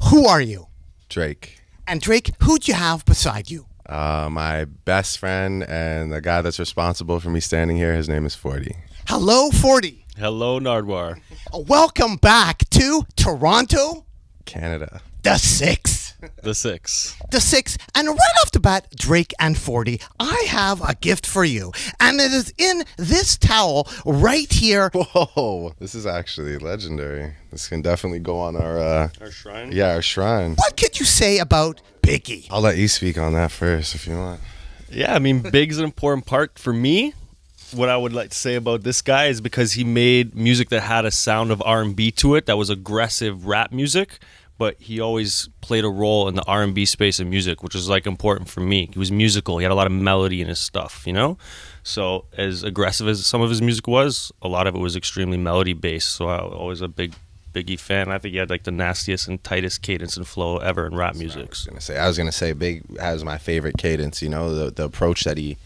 Who are you? Drake. And Drake, who'd you have beside you? My best friend and the guy that's responsible for me standing here, his name is 40. Hello, 40. Hello, Nardwuar. Welcome back to Toronto, Canada. the 6. The 6. The 6. And right off the bat, Drake and 40, I have a gift for you. And it is in this towel right here. Whoa, this is actually legendary. This can definitely go on our shrine? Yeah, our shrine. What could you say about Biggie? I'll let you speak on that first if you want. Yeah, I mean, Big's an important part for me. What I would like to say about this guy is because he made music that had a sound of R&B to it, that was aggressive rap music, but he always played a role in the R&B space of music, which was like important for me. He was musical. He had a lot of melody in his stuff, you know? So as aggressive as some of his music was, a lot of it was extremely melody based. So I was always a big Biggie fan. I think he had like the nastiest and tightest cadence and flow ever in rap music. I was gonna say Big has my favorite cadence, you know, the approach that he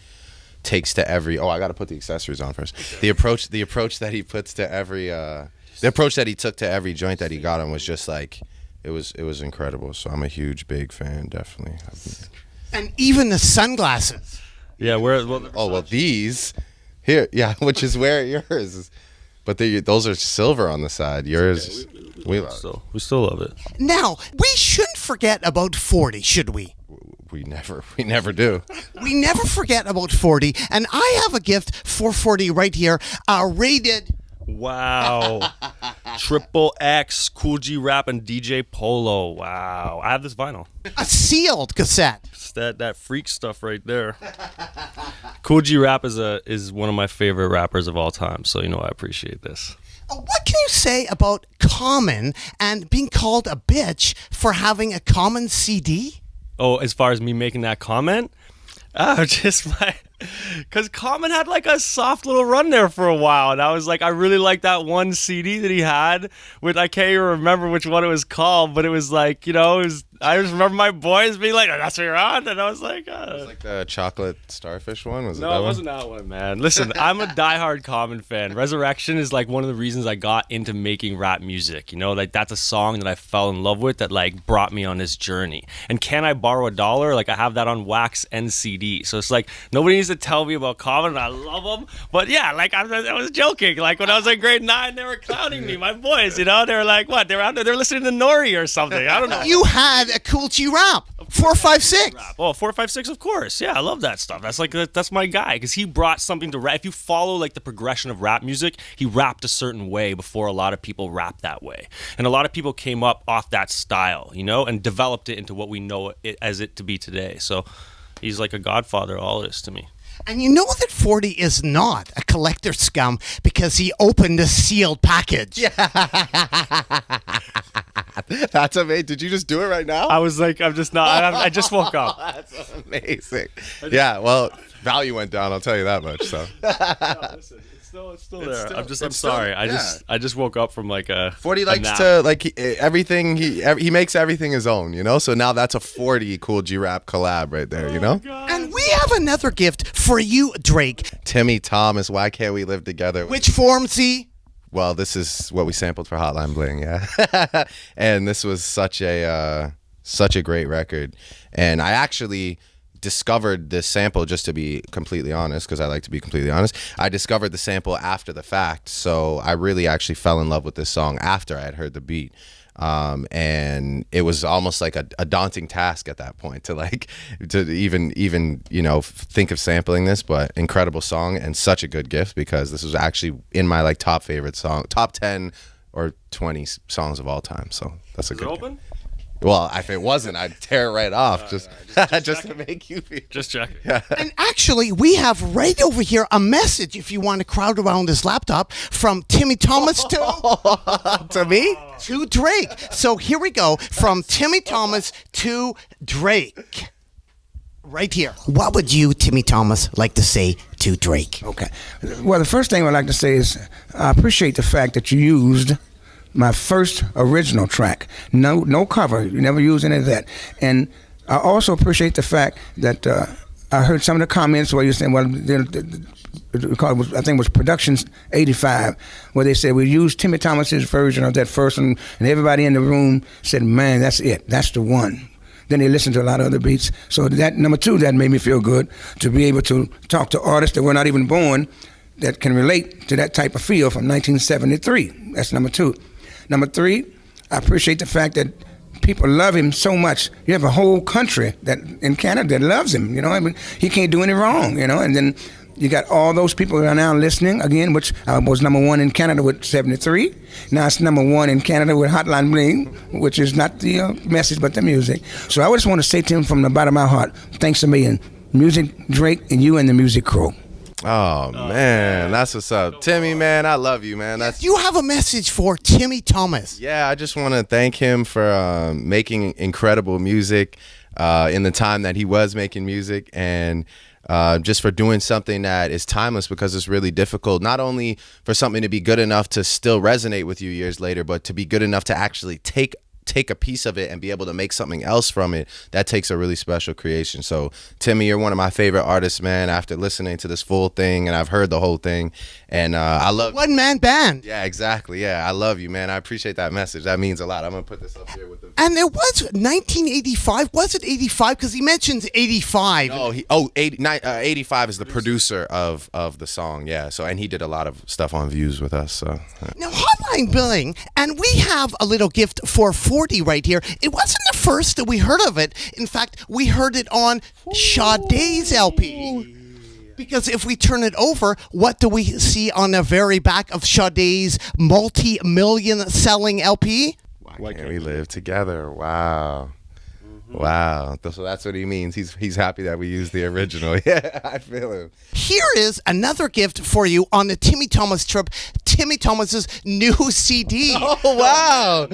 takes to every I gotta put the accessories on first. Okay. The approach that he puts to every the approach that he took to every joint that he got on was just like it was incredible. So I'm a huge Big fan, definitely. And even the sunglasses. Yeah, these here, yeah, which is where yours is. But those are silver on the side. Yours, we still love it. Now, we shouldn't forget about 40, should we? We never do. We never forget about 40, and I have a gift for 40 right here, rated. Wow. Triple X, Cool G Rap, and DJ Polo. Wow. I have this vinyl. A sealed cassette. It's that freak stuff right there. Cool G Rap is one of my favorite rappers of all time, so you know I appreciate this. What can you say about Common and being called a bitch for having a Common CD? Oh, as far as me making that comment? Because Common had like a soft little run there for a while, and I was like, I really like that one CD that he had with, I can't even remember which one it was called, but it was like, you know, I just remember my boys being like, oh, that's what you're on, and I was like, It was like the chocolate starfish one? No, it wasn't that one, man. Listen, I'm a diehard Common fan. Resurrection is like one of the reasons I got into making rap music, you know, like that's a song that I fell in love with that like brought me on this journey. And Can I Borrow $1? Like I have that on wax and CD, so it's like nobody needs to tell me about Common, and I love them. But yeah, like I was joking. Like when I was in grade 9, they were clowning me, my boys. You know, they were like, what? They were out there, they're listening to Nori or something. I don't know. You had a Cool G Rap, 456. Oh, 456, of course. Yeah, I love that stuff. That's my guy because he brought something to rap. If you follow like the progression of rap music, he rapped a certain way before a lot of people rapped that way, and a lot of people came up off that style, you know, and developed it into what we know it as it to be today. So he's like a godfather of all this to me. And you know that 40 is not a collector scum because he opened a sealed package. Yeah. That's amazing. Did you just do it right now? I was like, I'm just not. I just woke up. That's amazing. Yeah, well, value went down, I'll tell you that much. So. No, listen, it's still there. I'm sorry. I just woke up from like a 40 likes to like everything. He makes everything his own, you know. So now that's a 40 Cool G Rap collab right there, you know. And we have another gift for you, Drake. Timmy Thomas, Why Can't We Live Together? Which forms he? Well, this is what we sampled for Hotline Bling, yeah. And this was such a great record, and I actually discovered this sample, just to be completely honest, because I like to be completely honest. I discovered the sample after the fact, so I really actually fell in love with this song after I had heard the beat. And it was almost like a daunting task at that point to even you know think of sampling this, but incredible song and such a good gift because this was actually in my like top 10 or 20 songs of all time. So that's a good gift. Well, if it wasn't, I'd tear it right off just to make you feel. Just check. Yeah. And actually, we have right over here a message if you want to crowd around his laptop from Timmy Thomas to me? To Drake. So here we go from Timmy Thomas to Drake. Right here. What would you, Timmy Thomas, like to say to Drake? Okay. Well, the first thing I'd like to say is I appreciate the fact that you used my first original track. No cover. You never used any of that. And I also appreciate the fact that I heard some of the comments where you're saying, well, I think it was Productions 85, where they said we used Timmy Thomas's version of that first one, and everybody in the room said, man, that's it. That's the one. Then they listened to a lot of other beats. So that, number two, that made me feel good, to be able to talk to artists that were not even born that can relate to that type of feel from 1973. That's number two. Number three, I appreciate the fact that people love him so much. You have a whole country that in Canada that loves him. You know, I mean, he can't do any wrong. You know, and then you got all those people that are now listening again, which was number one in Canada with 73. Now it's number one in Canada with Hotline Bling, which is not the message but the music. So I just want to say to him from the bottom of my heart, thanks a million. Music Drake and you and the music crew. Oh man, that's what's up, Timmy. Man, I love you, man. You have a message for Timmy Thomas. Yeah, I just want to thank him for making incredible music in the time that he was making music, and just for doing something that is timeless, because it's really difficult, not only for something to be good enough to still resonate with you years later, but to be good enough to actually take a piece of it and be able to make something else from it. That takes a really special creation. So Timmy, you're one of my favorite artists, man, after listening to this full thing, and I've heard the whole thing, and I love one man band. Yeah, exactly. Yeah, I love you, man. I appreciate that message. That means a lot. I'm gonna put this up here with the and it was 1985. Was it 85? Because he mentions 85. No, 85 is the producer of the song. Yeah. So, and he did a lot of stuff on Views with us. So now Hotline Bling, and we have a little gift for 40 right here. It wasn't the first that we heard of it. In fact, we heard it on Sade's LP. Because if we turn it over, what do we see on the very back of Sade's multi-million selling LP? Why can't we live together? Wow. Wow. So that's what he means. He's happy that we used the original. Yeah, I feel him. Here is another gift for you on the Timmy Thomas trip. Timmy Thomas's new CD. Oh, wow.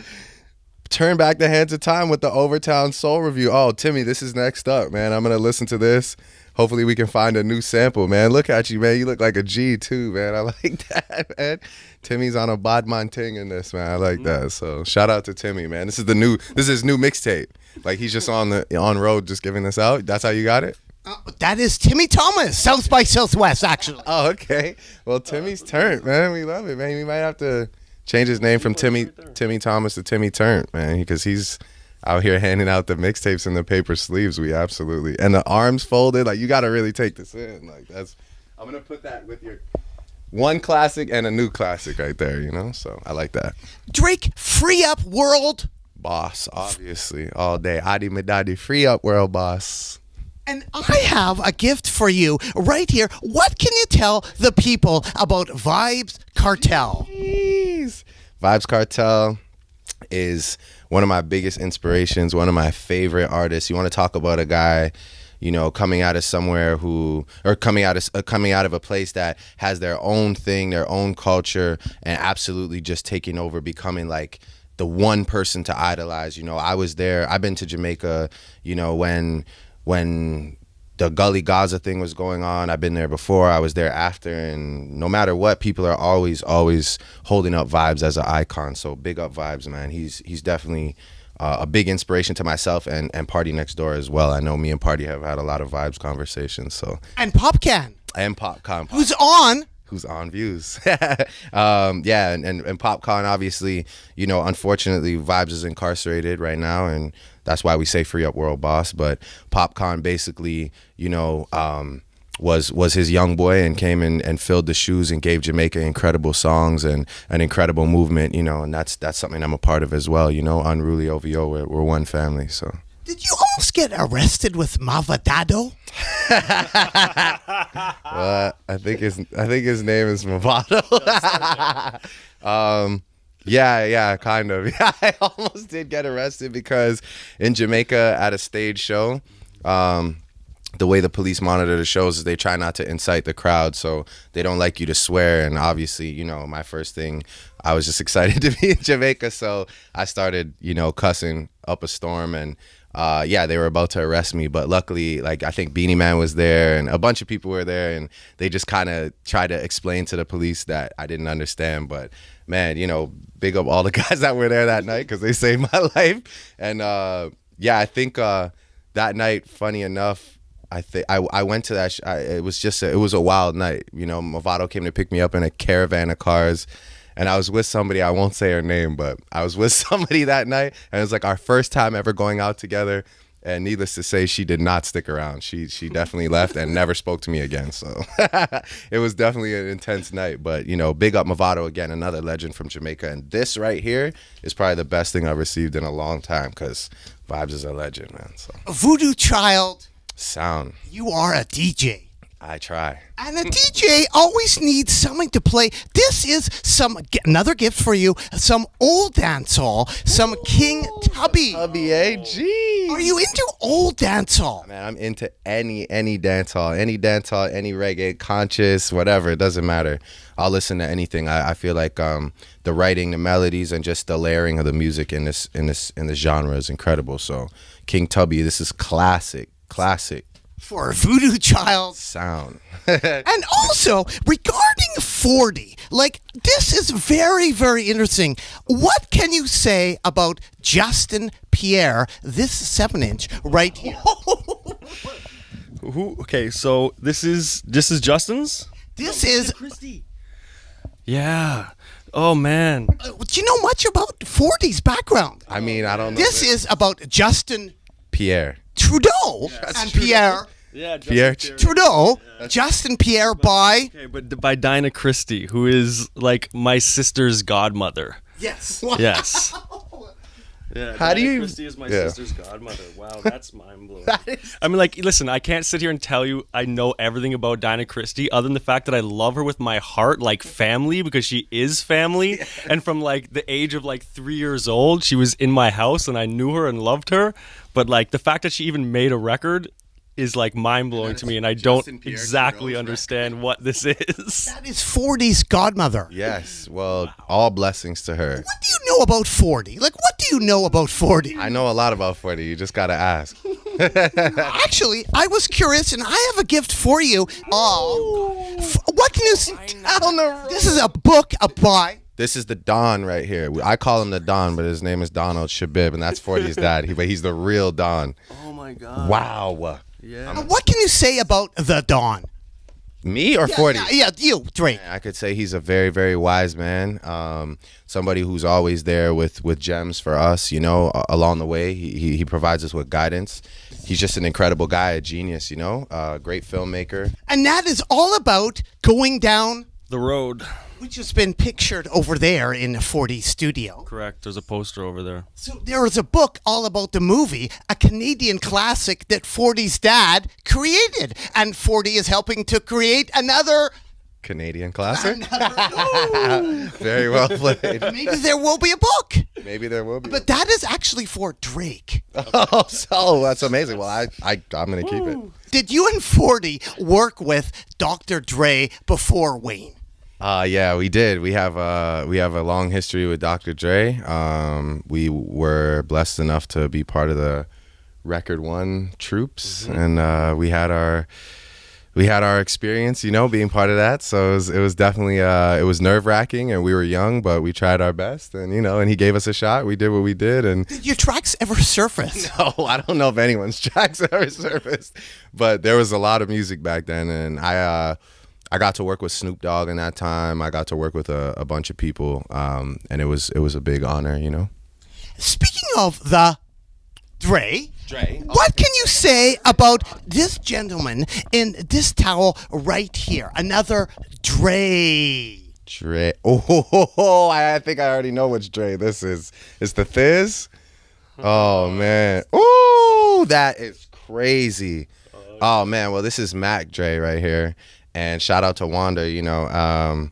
Turn back the hands of time with the Overtown Soul review. Oh, Timmy, this is next up, man. I'm going to listen to this. Hopefully we can find a new sample, man. Look at you, man. You look like a G too, man. I like that, man. Timmy's on a Bodman ting in this, man. I like that. So shout out to Timmy, man. This is his new mixtape. Like he's just on road just giving this out. That's how you got it? That is Timmy Thomas, South by Southwest, actually. Oh, okay. Well, Timmy's Turnt, man. We love it, man. We might have to change his name from Timmy Thomas to Timmy Turnt, man, because he's out here handing out the mixtapes in the paper sleeves. We absolutely, and the arms folded. Like you got to really take this in. Like I'm gonna put that with your one classic and a new classic right there. You know, so I like that. Drake, free up world boss, obviously all day. Adi Medadi, free up world boss. And I have a gift for you right here. What can you tell the people about Vybz Kartel? Jeez. Vybz Kartel is one of my biggest inspirations, one of my favorite artists. You want to talk about a guy, you know, coming out of somewhere coming out of a place that has their own thing, their own culture, and absolutely just taking over, becoming like the one person to idolize. You know, I was there. I've been to Jamaica, you know, when the Gully Gaza thing was going on. I've been there before. I was there after, and no matter what, people are always holding up Vybz as an icon. So big up Vybz, man. He's definitely a big inspiration to myself and Party Next Door as well. I know me and Party have had a lot of Vybz conversations. So and Popcan and Popcorn, who's on Views. Yeah, and Popcorn, obviously, you know, unfortunately Vybz is incarcerated right now, and that's why we say free up world boss. But Popcorn basically, you know, was his young boy and came in and filled the shoes and gave Jamaica incredible songs and an incredible movement, you know, and that's something I'm a part of as well. You know, Unruly OVO, we're one family. So did you almost get arrested with Mavadado? I think his name is Movado. Yeah, kind of. Yeah, I almost did get arrested because in Jamaica at a stage show, the way the police monitor the shows is they try not to incite the crowd, so they don't like you to swear. And obviously, you know, my first thing, I was just excited to be in Jamaica, so I started, you know, cussing up a storm, and yeah, they were about to arrest me, but luckily, like, I think Beanie Man was there and a bunch of people were there, and they just kind of tried to explain to the police that I didn't understand. But man, you know, big up all the guys that were there that night because they saved my life. And yeah, I think that night, funny enough, I think I went to that. It was just it was a wild night. You know, Movado came to pick me up in a caravan of cars, and I was with somebody. I won't say her name, but I was with somebody that night, and it was like our first time ever going out together. And needless to say, she did not stick around. She definitely left and never spoke to me again. So it was definitely an intense night. But, you know, big up Movado again, another legend from Jamaica. And this right here is probably the best thing I've received in a long time because Vibes is a legend, man. So Voodoo Child, sound. you are a DJ. I try. And a DJ always needs something to play. This is another gift for you, some old dancehall, some King Tubby. Tubby AG. Are you into old dancehall? Man, I'm into any dancehall, any reggae, conscious, whatever. It doesn't matter. I'll listen to anything. I feel like the writing, the melodies, and just the layering of the music in this genre is incredible. So, King Tubby, this is classic. For Voodoo Child. Sound. And also, regarding 40, like, this is very, very interesting. What can you say about Justin Pierre, this 7-inch right here? Okay, so this is Justin's? This is... Yeah. Oh, man. Do you know much about 40's background? I mean, I don't know. This is about Justin Pierre. Trudeau and Pierre... Yeah, Pierre Trudeau, Justin Pierre by... Okay, but by Dinah Christie, who is like my sister's godmother. Yes. Yes. Yeah, How do Dinah you- Christie is my Yeah. sister's godmother. Wow, that's mind blowing. I mean, like, listen, I can't sit here and tell you I know everything about Dinah Christie, other than the fact that I love her with my heart, like family, because she is family. And from like the age of like 3 years old, she was in my house, and I knew her and loved her. But like the fact that she even made a record is like mind blowing to me, and I don't Pierre exactly Trudeau's understand what this is. That is 40's godmother. Yes. Well, all blessings to her. What do you know about 40? Like, what do you know about 40? I know a lot about 40. You just gotta ask. Actually, I was curious, and I have a gift for you. What can you say? This is a book by... This is the Don right here. I call him the Don, but his name is Donald Shabib, and that's 40's dad. But he's the real Don. Oh my god. Wow. Yeah. What can you say about the Don? Me or 40? Yeah, you, Drake. I could say he's a very, very wise man. Somebody who's always there with gems for us, you know, along the way. He provides us with guidance. He's just an incredible guy, a genius, you know, great filmmaker. And that is all about going down, The road. which has been pictured over there in the 40 studio. Correct. There's a poster over there. So there is a book all about the movie, a Canadian classic that 40's dad created. And 40 is helping to create another... Canadian classic. Very well played. Maybe there will be a book. Maybe there will be. But that is actually for Drake. Oh, so that's amazing. Well, I'm gonna keep it. Did you and 40 work with Dr. Dre before Wayne? Yeah, we did. We have a long history with Dr. Dre. We were blessed enough to be part of the Record One troops, and we had our experience, you know, being part of that. So it was definitely it was nerve-wracking, and we were young, but we tried our best, and you know, and he gave us a shot. We did what we did, and Did your tracks ever surface? no, I don't know if anyone's tracks ever surfaced, but there was a lot of music back then, and I got to work with Snoop Dogg in that time. I got to work with a bunch of people, and it was a big honor, you know. Speaking of the Dre, Dre. what can you say about this gentleman in this towel right here? Another Dre. Dre. Oh, I think I already know which Dre this is. It's the Thiz. Oh man. Oh, that is crazy. Oh man. Well, this is Mac Dre right here, and shout out to Wanda. You know,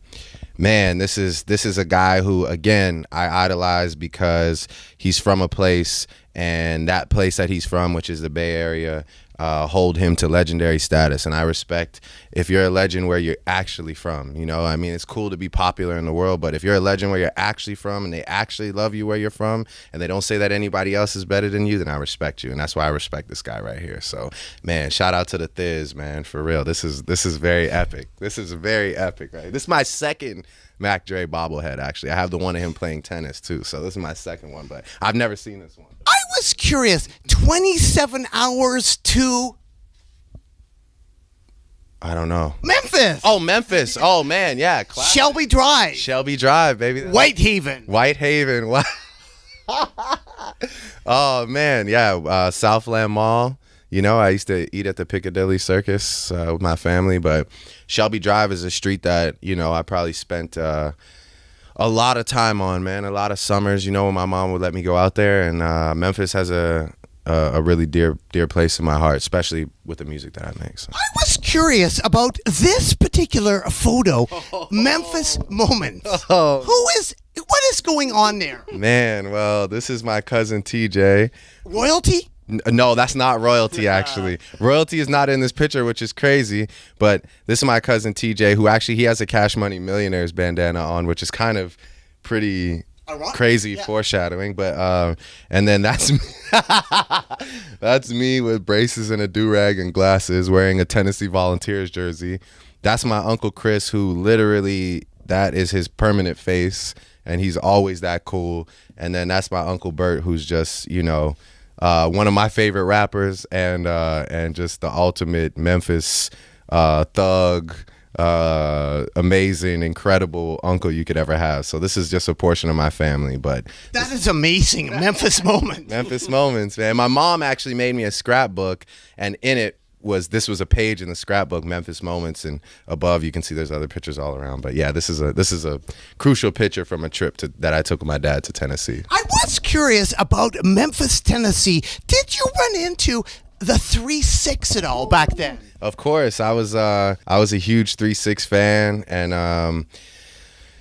man, this is a guy who, again, I idolize because he's from a place, and that place that he's from, which is the Bay Area, hold him to legendary status. And I respect if you're a legend where you're actually from. You know, I mean, it's cool to be popular in the world, but if you're a legend where you're actually from and they actually love you where you're from, and they don't say that anybody else is better than you, then I respect you. And that's why I respect this guy right here. So, man, shout out to the Thiz, man, for real. This is very epic. This is very epic, right? This is my second Mac Dre bobblehead, actually. I have the one of him playing tennis, too. So this is my second one, but I've never seen this one. I was curious. 27 hours to I don't know. Memphis. Oh, Memphis. Oh man, yeah. Classic. Shelby Drive. Shelby Drive, baby. Whitehaven. Whitehaven. Oh man, yeah. Southland Mall. You know, I used to eat at the Piccadilly Circus with my family, but Shelby Drive is a street that, you know, I probably spent a lot of time on, man. A lot of summers, you know, when my mom would let me go out there. And Memphis has a really dear place in my heart, especially with the music that I make. So. I was curious about this particular photo, Memphis Moments. What is going on there? Man, well, this is my cousin TJ. Royalty? No, that's not royalty, actually. Royalty is not in this picture, which is crazy. But this is my cousin TJ, who actually, he has a Cash Money Millionaires bandana on, which is kind of pretty crazy foreshadowing. But and then that's me. That's me with braces and a do-rag and glasses, wearing a Tennessee Volunteers jersey. That's my Uncle Chris, who literally, that is his permanent face, and he's always that cool. And then that's my Uncle Bert, who's just, you know, one of my favorite rappers, and just the ultimate Memphis thug, amazing, incredible uncle you could ever have. So this is just a portion of my family, but that is amazing. Memphis Moments. Memphis Moments, man. My mom actually made me a scrapbook, and in it was a page in the scrapbook, Memphis Moments, and above you can see there's other pictures all around. But yeah, this is a crucial picture from a trip that I took with my dad to Tennessee. I was curious about Memphis, Tennessee. Did you run into the 3-6 at all back then? Of course, I was a huge 3-6 fan, and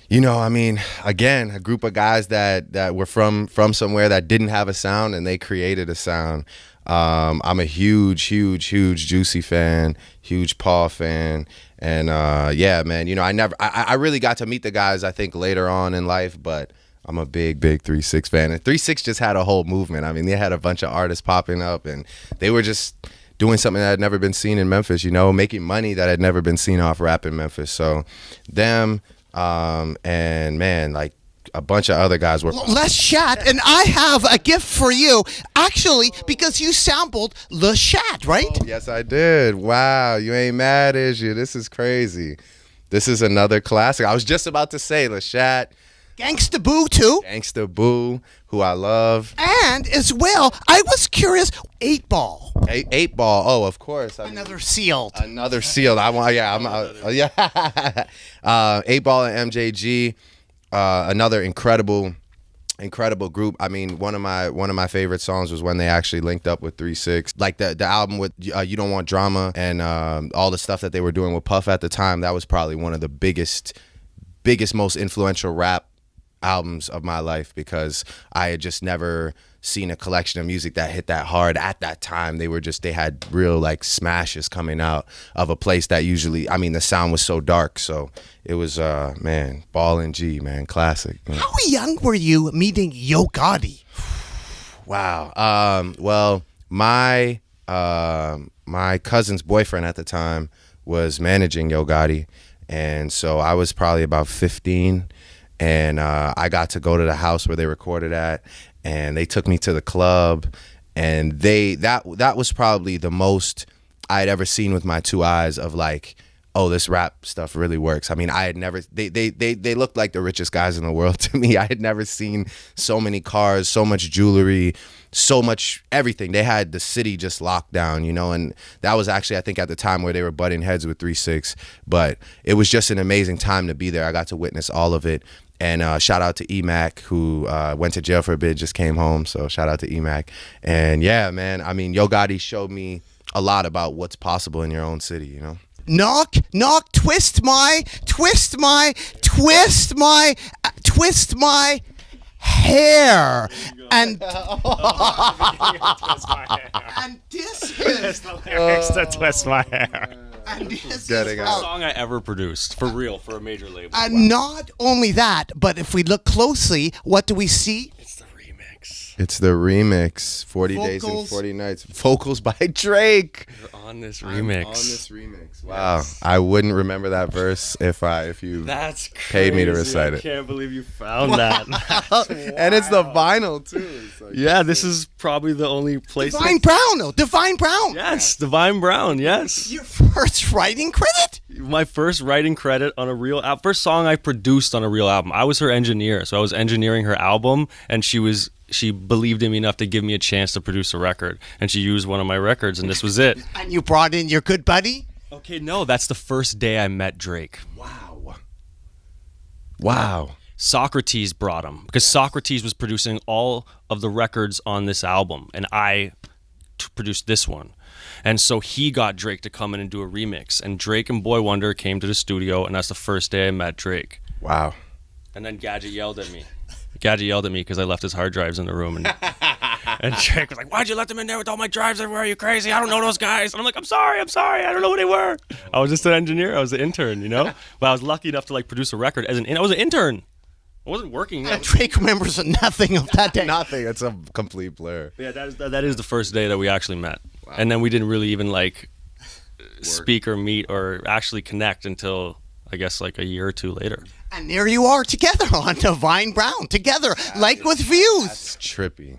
you know, I mean, again, a group of guys that were from somewhere that didn't have a sound, and they created a sound. I'm a huge Juicy fan, huge Paul fan, and yeah, man, you know, I really got to meet the guys, I think, later on in life, but I'm a big 3-6 fan. And 3-6 just had a whole movement. I mean, they had a bunch of artists popping up, and they were just doing something that had never been seen in Memphis, you know, making money that had never been seen off rap in Memphis. So them, and man, like, a bunch of other guys were. Les Chat, and I have a gift for you, actually, because you sampled Le Chat, right? Oh, yes, I did. Wow, you ain't mad, is you? This is crazy. This is another classic. I was just about to say Le Chat. Gangsta Boo, too. Gangsta Boo, who I love. And as well, I was curious, 8 Ball. 8 Ball, oh, of course. Another sealed. Another sealed. I want, yeah, yeah. 8 Ball and MJG. Another incredible group. I mean, one of my favorite songs was when they actually linked up with 3-6. Like the album with You Don't Want Drama, and all the stuff that they were doing with Puff at the time. That was probably one of the biggest, most influential rap albums of my life, because I had just never seen a collection of music that hit that hard at that time. They had real like smashes coming out of a place that usually, I mean, the sound was so dark. So it was, man, Ball and G, man, classic. Man. How young were you meeting Yo Gotti? Wow. Well, my cousin's boyfriend at the time was managing Yo Gotti, and so I was probably about 15, and I got to go to the house where they recorded at, and they took me to the club, and that was probably the most I'd ever seen with my 2 eyes of like, oh, this rap stuff really works. I mean, I had never, they looked like the richest guys in the world to me. I had never seen so many cars, so much jewelry, so much everything. They had the city just locked down, you know, and that was actually, I think, at the time where they were butting heads with 3-6, but it was just an amazing time to be there. I got to witness all of it. And shout out to EMAC, who went to jail for a bit, just came home. So shout out to EMAC. And yeah, man, I mean, Yo Gotti showed me a lot about what's possible in your own city, you know? Knock, knock, twist my hair. And and this is the lyrics to Twist My Hair. And this is Getting First out. song I ever produced, for real, for a major label. And not only that, but if we look closely, what do we see? It's the remix. It's the remix, 40 Days and Vocals. 40 Nights. Vocals by Drake. You're on this I'm remix. on this remix. Wow. I wouldn't remember that verse if you That's crazy. paid me to recite I it. can't believe you found that. And it's the vinyl too. It's like- Yeah, this is probably the only place. Divine Brown, though. Divine Brown. Yes, Divine Brown. Yes, Your first writing credit? my first writing credit on a real first song I produced on a real album. I was her engineer, so I was engineering her album, and she believed in me enough to give me a chance to produce a record, and she used one of my records, and this was it. And you brought in your good buddy? Okay, no, that's the first day I met Drake. Wow. Socrates brought him because Socrates was producing all of the records on this album, and I produced this one. And so he got Drake to come in and do a remix, and Drake and Boy Wonder came to the studio, and that's the first day I met Drake. Wow. And then Gadget yelled at me. Gadget yelled at me because I left his hard drives in the room, and Drake was like, "Why'd you let them in there with all my drives everywhere? Are you crazy? I don't know those guys." And I'm like, I'm sorry, I don't know who they were. I was just an engineer, I was an intern, you know? But I was lucky enough to like produce a record I was an intern. I wasn't working. And Drake remembers nothing of that day. Nothing. It's a complete blur. Yeah, that is the first day that we actually met. And then we didn't really even like speak or meet or actually connect until I guess like a year or two later. And there you are together on Divine Brown, together, like with views. That's trippy.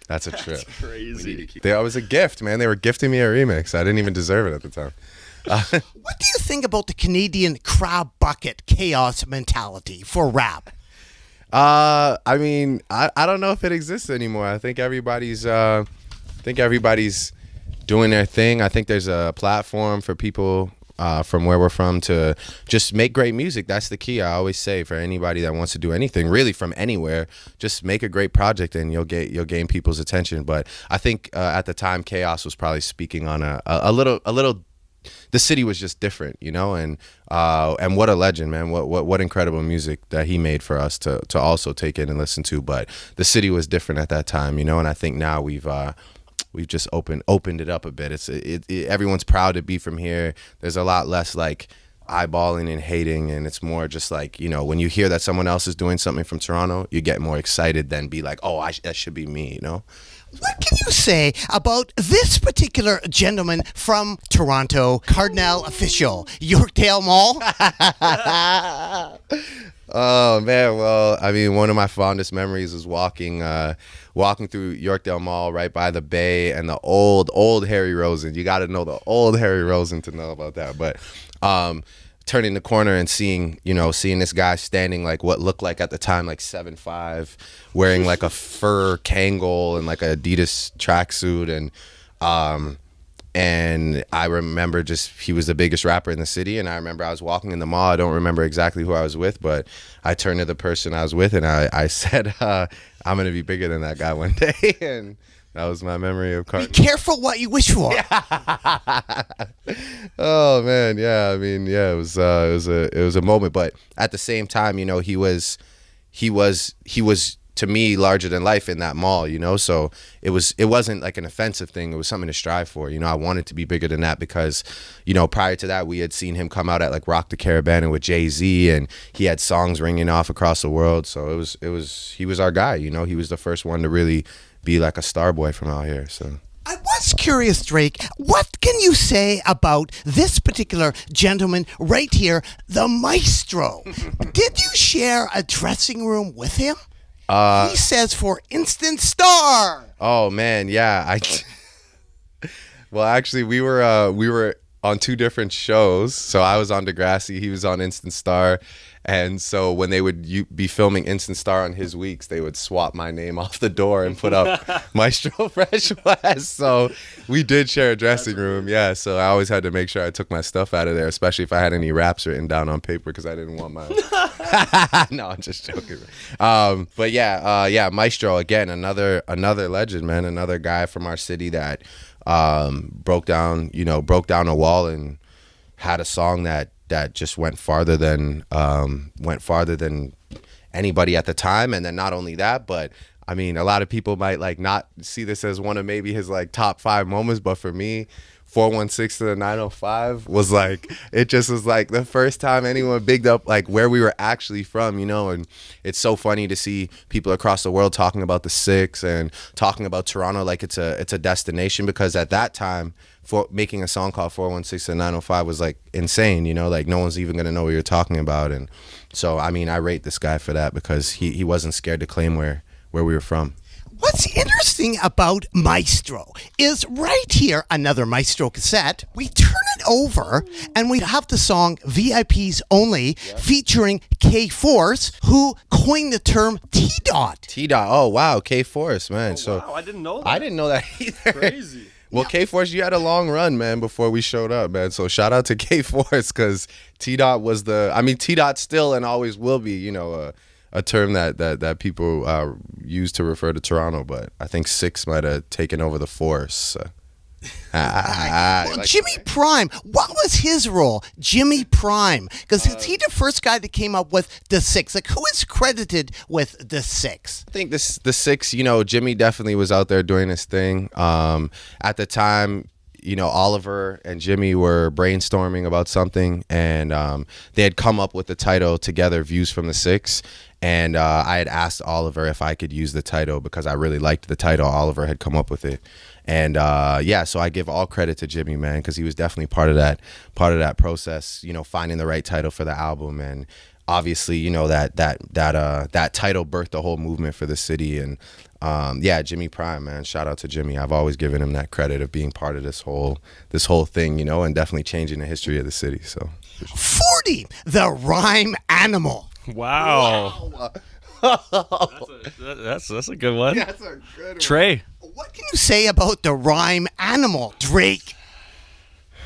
That's a trip. Crazy. It was a gift, man. They were gifting me a remix. I didn't even deserve it at the time. What do you think about the Canadian crab bucket chaos mentality for rap? I mean, I don't know if it exists anymore. I think everybody's doing their thing. I think there's a platform for people from where we're from to just make great music. That's the key. I always say for anybody that wants to do anything, really from anywhere, just make a great project and you'll gain people's attention. But I think at the time, Chaos was probably speaking on a little. The city was just different, you know, and what a legend, man! What incredible music that he made for us to also take in and listen to. But the city was different at that time, you know, and I think now we've just opened it up a bit. Everyone's proud to be from here. There's a lot less like eyeballing and hating, and it's more just like, you know, when you hear that someone else is doing something from Toronto, you get more excited than be like, oh, that should be me, you know. What can you say about this particular gentleman from Toronto, Cardinal Official, Yorkdale Mall? Oh man, well, I mean, one of my fondest memories is walking through Yorkdale Mall right by the bay and the old Harry Rosen. You got to know the old Harry Rosen to know about that. But turning the corner and seeing this guy standing like what looked like at the time like 7'5", wearing like a fur Kangol and like a Adidas tracksuit, and I remember he was the biggest rapper in the city, and I remember I was walking in the mall. I don't remember exactly who I was with, but I turned to the person I was with and I said, I'm gonna be bigger than that guy one day. And that was my memory of Be Cardinal. careful what you wish for. Oh man, yeah. I mean, yeah, it was a moment, but at the same time, you know, he was to me larger than life in that mall, you know. So it wasn't like an offensive thing. It was something to strive for. You know, I wanted to be bigger than that because, you know, prior to that, we had seen him come out at like Rock the Caravan with Jay-Z, and he had songs ringing off across the world. So he was our guy. You know, he was the first one to really be like a star boy from out here. So. I was curious, Drake, what can you say about this particular gentleman right here, the maestro? Did you share a dressing room with him? He says for instant star. Oh man, yeah. Well, actually, we were on two different shows. So I was on Degrassi, he was on Instant Star, and so when they would be filming Instant Star on his weeks, they would swap my name off the door and put up Maestro Fresh West. So we did share a dressing room, yeah. So I always had to make sure I took my stuff out of there, especially if I had any raps written down on paper, because I didn't want my. No, I'm just joking. But yeah, Maestro again, another legend, man, another guy from our city that broke down a wall and had a song that just went farther than anybody at the time. And then not only that, but I mean, a lot of people might like not see this as one of maybe his like top 5 moments, but for me, 416 to the 905 was like, it just was like the first time anyone bigged up like where we were actually from, you know. And it's so funny to see people across the world talking about the Six and talking about Toronto like it's a destination, because at that time, for making a song called 416 to 905 was like insane, you know, like no one's even gonna know what you're talking about. And so I mean, I rate this guy for that, because he wasn't scared to claim where we were from. What's interesting about Maestro is right here, another Maestro cassette. We turn it over and we have the song VIPs Only featuring K-Force, who coined the term T-Dot. T-Dot, oh wow, K-Force, man. Wow, I didn't know that. I didn't know that either. Crazy. Well, K-Force, you had a long run, man, before we showed up, man. So shout out to K-Force, because T-Dot was T-Dot still and always will be, you know, a term that people use to refer to Toronto, but I think Six might have taken over the force. Well, Jimmy Prime, what was his role? Jimmy Prime, because is he the first guy that came up with the Six? Like, who is credited with the Six? I think the Six, you know, Jimmy definitely was out there doing his thing. At the time, you know, Oliver and Jimmy were brainstorming about something, and they had come up with the title together, Views from the Six. And I had asked Oliver if I could use the title because I really liked the title. Oliver had come up with it. And yeah, so I give all credit to Jimmy, man, because he was definitely part of that process, you know, finding the right title for the album. And obviously, you know, that title birthed the whole movement for the city. And yeah, Jimmy Prime, man, shout out to Jimmy. I've always given him that credit of being part of this whole thing, you know, and definitely changing the history of the city. So 40, the rhyme animal. Wow. That's a good one. That's a good one. Trey. What can you say about the rhyme animal, Drake?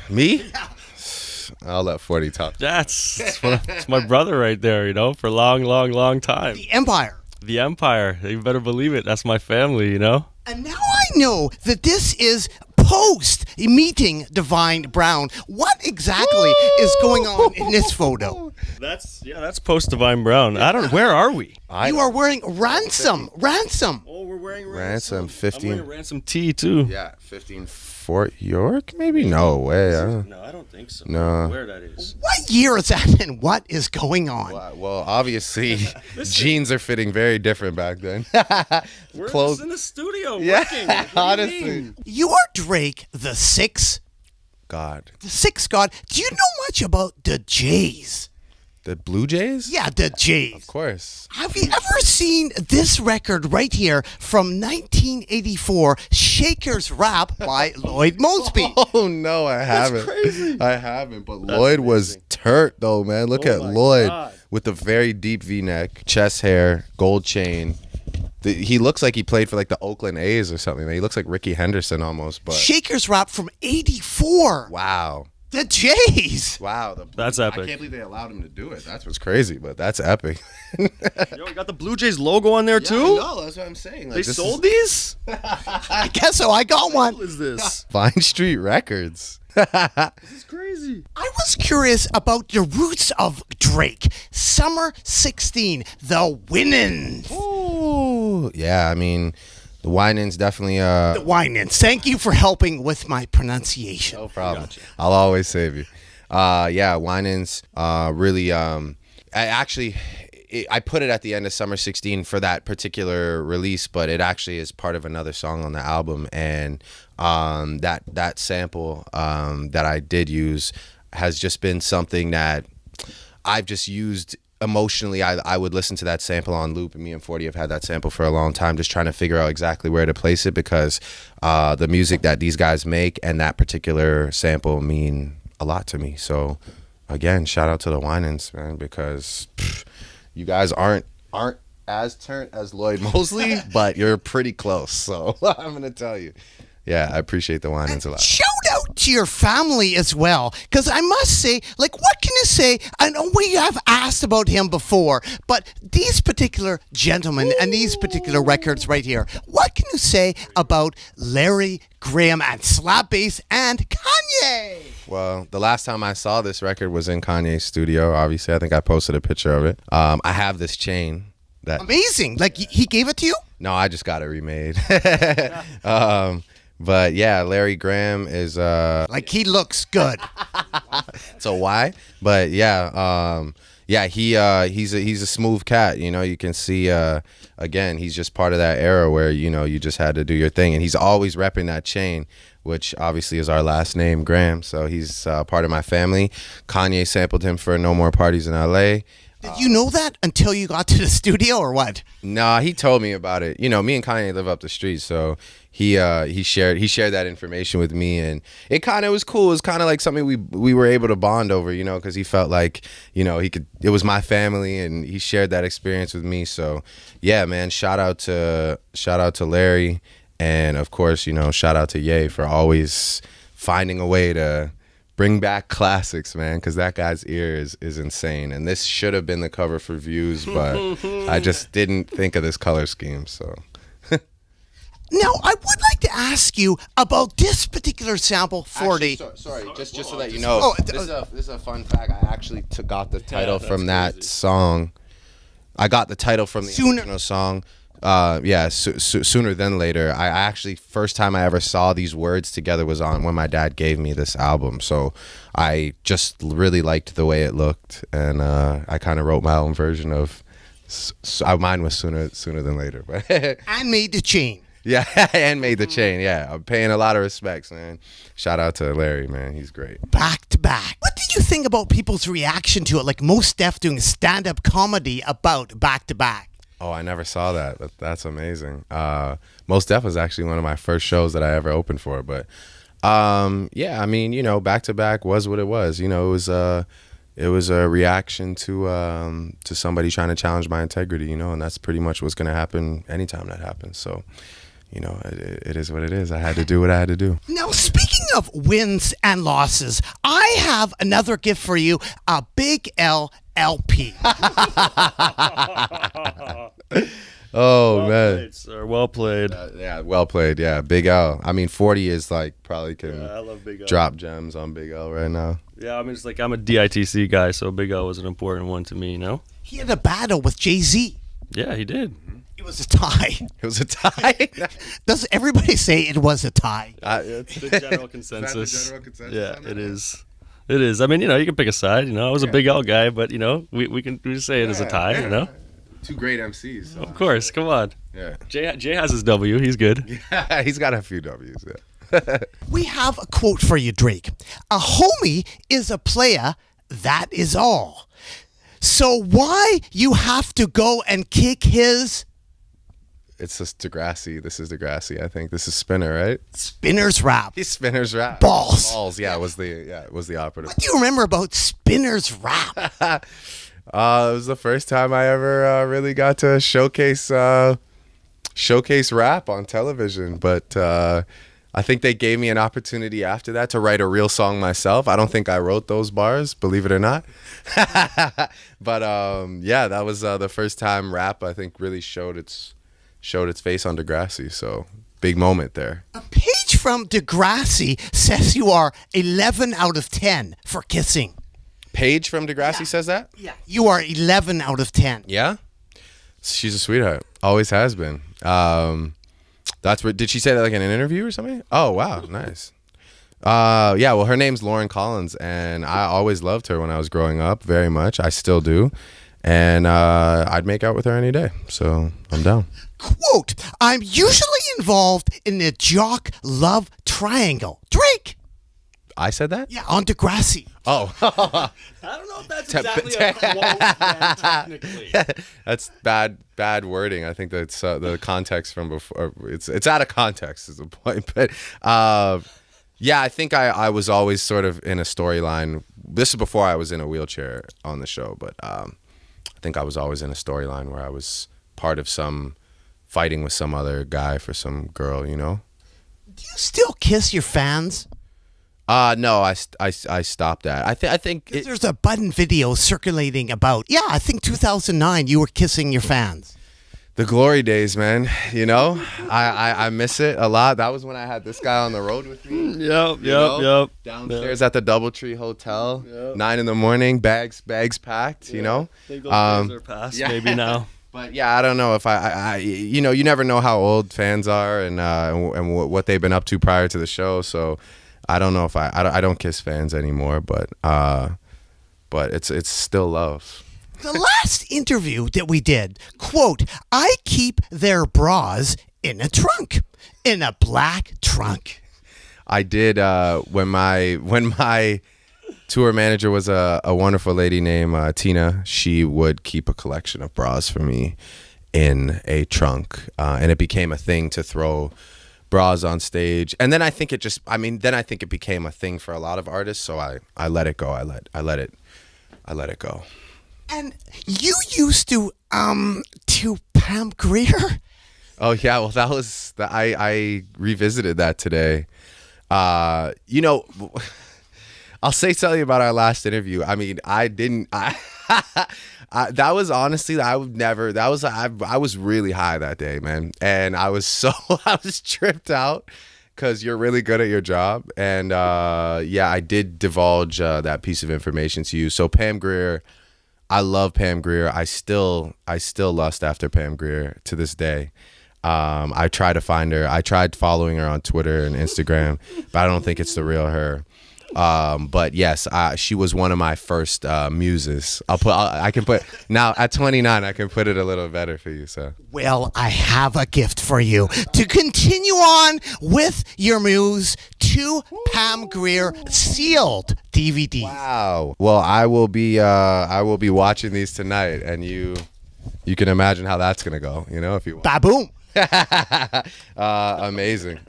Me? I'll let 40 talk. That's my brother right there, you know, for a long time. The Empire. The Empire. You better believe it. That's my family, you know. And now I know that this is post meeting Divine Brown. What exactly is going on in this photo? That's post Divine Brown. Where are we? You are wearing ransom. Oh, we're wearing Ransom 15. I'm wearing Ransom T too. Yeah, 15 Fort York, maybe? No way. No, I don't think so. No. Where that is. What year is that and what is going on? Well, obviously, jeans are fitting very different back then. We're Clothes. just in the studio Yeah, working. What do you honestly. mean? You are Drake, the Six God. God. Do you know much about the Jays? The Blue Jays? Yeah, the Jays. Of course. Have you ever seen this record right here from 1984, Shaker's Rap by Lloyd Mosby? Oh, no, I haven't. crazy. I haven't. But Lloyd was turnt, though, man. Look at my Lloyd God. with the very deep V-neck, chest hair, gold chain. He looks like he played for like the Oakland A's or something. He looks like Ricky Henderson almost. But Shaker's Rap from 84. wow. The Jays. Wow. That's I epic. can't believe they allowed him to do it. That's what's crazy, but that's epic. Yo, you got the Blue Jays logo on there too? No, that's what I'm saying. Like, They this sold these? I guess so. I got one. What is this? Vine Street Records. This is crazy. I was curious about the roots of Drake. Summer 16, the Winans. Ooh, yeah. I mean, the Winans definitely. The Winans. Thank you for helping with my pronunciation. No problem. I'll always save you. Yeah, Winans. Really. I put it at the end of Summer 16 for that particular release, but it actually is part of another song on the album, and that sample that I did use has just been something that I've just used emotionally. I would listen to that sample on loop, and me and 40 have had that sample for a long time, just trying to figure out exactly where to place it, because the music that these guys make and that particular sample mean a lot to me. So again, shout out to the Winans, man, because you guys aren't as turnt as Lloyd Mosley, but you're pretty close. So I'm gonna tell you, yeah, I appreciate the Winans a lot. Shout out to your family as well, because I must say, like, what can you say? I know we have asked about him before, but these particular gentlemen and these particular records right here, what can you say about Larry Graham and Slap Bass and Kanye? Well, the last time I saw this record was in Kanye's studio. Obviously, I think I posted a picture of it. I have this chain that. Amazing. Like, he gave it to you? No, I just got it remade. But yeah, Larry Graham is Like he looks good. so why? But yeah, he's a smooth cat. You know, you can see again, he's just part of that era where you just had to do your thing, and he's always repping that chain, which obviously is our last name, Graham. So he's part of my family. Kanye sampled him for No More Parties in L.A. Did you know that until you got to the studio, or what? Nah, he told me about it. Me and Kanye live up the street, so he shared that information with me, and it kind of was cool. It was kind of like something we were able to bond over, because he felt like he could. It was my family, and he shared that experience with me. So yeah, man, shout out to Larry, and of course, shout out to Ye for always finding a way to bring back classics, man, because that guy's ear is insane. And this should have been the cover for Views, but I just didn't think of this color scheme. So Now, I would like to ask you about this particular sample, 40. Actually, sorry, just so that you know, this is a fun fact. I actually got the title from that song. I got the title from the original song. Sooner Than Later. I actually, first time I ever saw these words together was on when my dad gave me this album. So I just really liked the way it looked, and I kind of wrote my own version of. Mine was Sooner Than Later, but And made the chain. yeah, and made the chain. Yeah, I'm paying a lot of respects, man. Shout out to Larry, man. He's great. Back to back. What did you think about people's reaction to it? Like Mos Def doing stand-up comedy about back to back. Oh, I never saw that. That's amazing. Mos Def was actually one of my first shows that I ever opened for. But yeah, I mean, back to back was what it was. It was a reaction to somebody trying to challenge my integrity. And that's pretty much what's going to happen anytime that happens. So, it is what it is. I had to do what I had to do. Now, speaking of wins and losses, I have another gift for you, a Big L LP. Oh, man. Played, sir. Well played. Yeah, well played. Yeah, Big L. I mean, 40 is like probably can I love Big L. drop gems on Big L right now. Yeah, I mean, it's like I'm a DITC guy, so Big L was an important one to me, He had a battle with Jay-Z. Yeah, he did. It was a tie. It was a tie. Does everybody say it was a tie? It's the general consensus. Is that the general consensus Yeah, on that? it is. It is. I mean, you can pick a side. I was a Big L guy, but we can just say it as a tie. Two great MCs. So. Of course, come on. Yeah. Jay has his W. He's good. He's got a few W's. Yeah. We have a quote for you, Drake. A homie is a player, that is all. So why you have to go and kick his It's just Degrassi. This is Degrassi. I think this is Spinner, right? Spinner's rap? He's Spinner's rap. Balls. Balls. Yeah, it was the operative. What do you remember about Spinner's rap? It was the first time I ever really got to showcase rap on television. But I think they gave me an opportunity after that to write a real song myself. I don't think I wrote those bars, believe it or not. But yeah, that was the first time rap I think really showed its face on Degrassi. So big moment there. A page from Degrassi says you are 11 out of 10 for kissing. Paige from Degrassi says that? Yeah. You are 11 out of 10. Yeah? She's a sweetheart. Always has been. That's what, did she say that like in an interview or something? Oh, wow. Nice. Yeah, well, her name's Lauren Collins, and I always loved her when I was growing up very much. I still do. And I'd make out with her any day. So I'm down. Quote, I'm usually involved in the jock love triangle. Drake. I said that? Yeah, on Degrassi. Oh. I don't know if that's exactly a quote, man, technically. That's bad wording. I think that's the context from before. It's out of context is the point. But yeah, I think I was always sort of in a storyline. This is before I was in a wheelchair on the show, but I think I was always in a storyline where I was part of some fighting with some other guy for some girl, Do you still kiss your fans? No, I stopped that. I think There's a Button video circulating about, I think 2009 you were kissing your fans. the glory days, man. I miss it a lot. That was when I had this guy on the road with me. Yep. Downstairs at the DoubleTree Hotel, 9 a.m, bags packed. I think those days are past, maybe now. But yeah, I don't know if I you know, you never know how old fans are and what they've been up to prior to the show. So I don't know if I don't kiss fans anymore, but it's still love. The last interview that we did, quote, I keep their bras in a trunk, in a black trunk. I did when my tour manager was a wonderful lady named Tina. She would keep a collection of bras for me in a trunk, and it became a thing to throw bras on stage. And then I think it became a thing for a lot of artists. So I let it go. I let it go. And you used to Pam Grier? Oh yeah, well that was I revisited that today. You know, I'll tell you about our last interview. I mean, that was honestly, I was really high that day, man. And I was tripped out because you're really good at your job. And yeah, I did divulge that piece of information to you. So Pam Grier, I love Pam Grier. I still lust after Pam Grier to this day. I try to find her. I tried following her on Twitter and Instagram, but I don't think it's the real her. But yes, she was one of my first muses. I can put now at 29. I can put it a little better for you. So well, I have a gift for you to continue on with your muse. 2 Pam Grier sealed DVDs. Wow. Well, I will be watching these tonight, and you can imagine how that's gonna go. You know, if you want. Baboom. Amazing.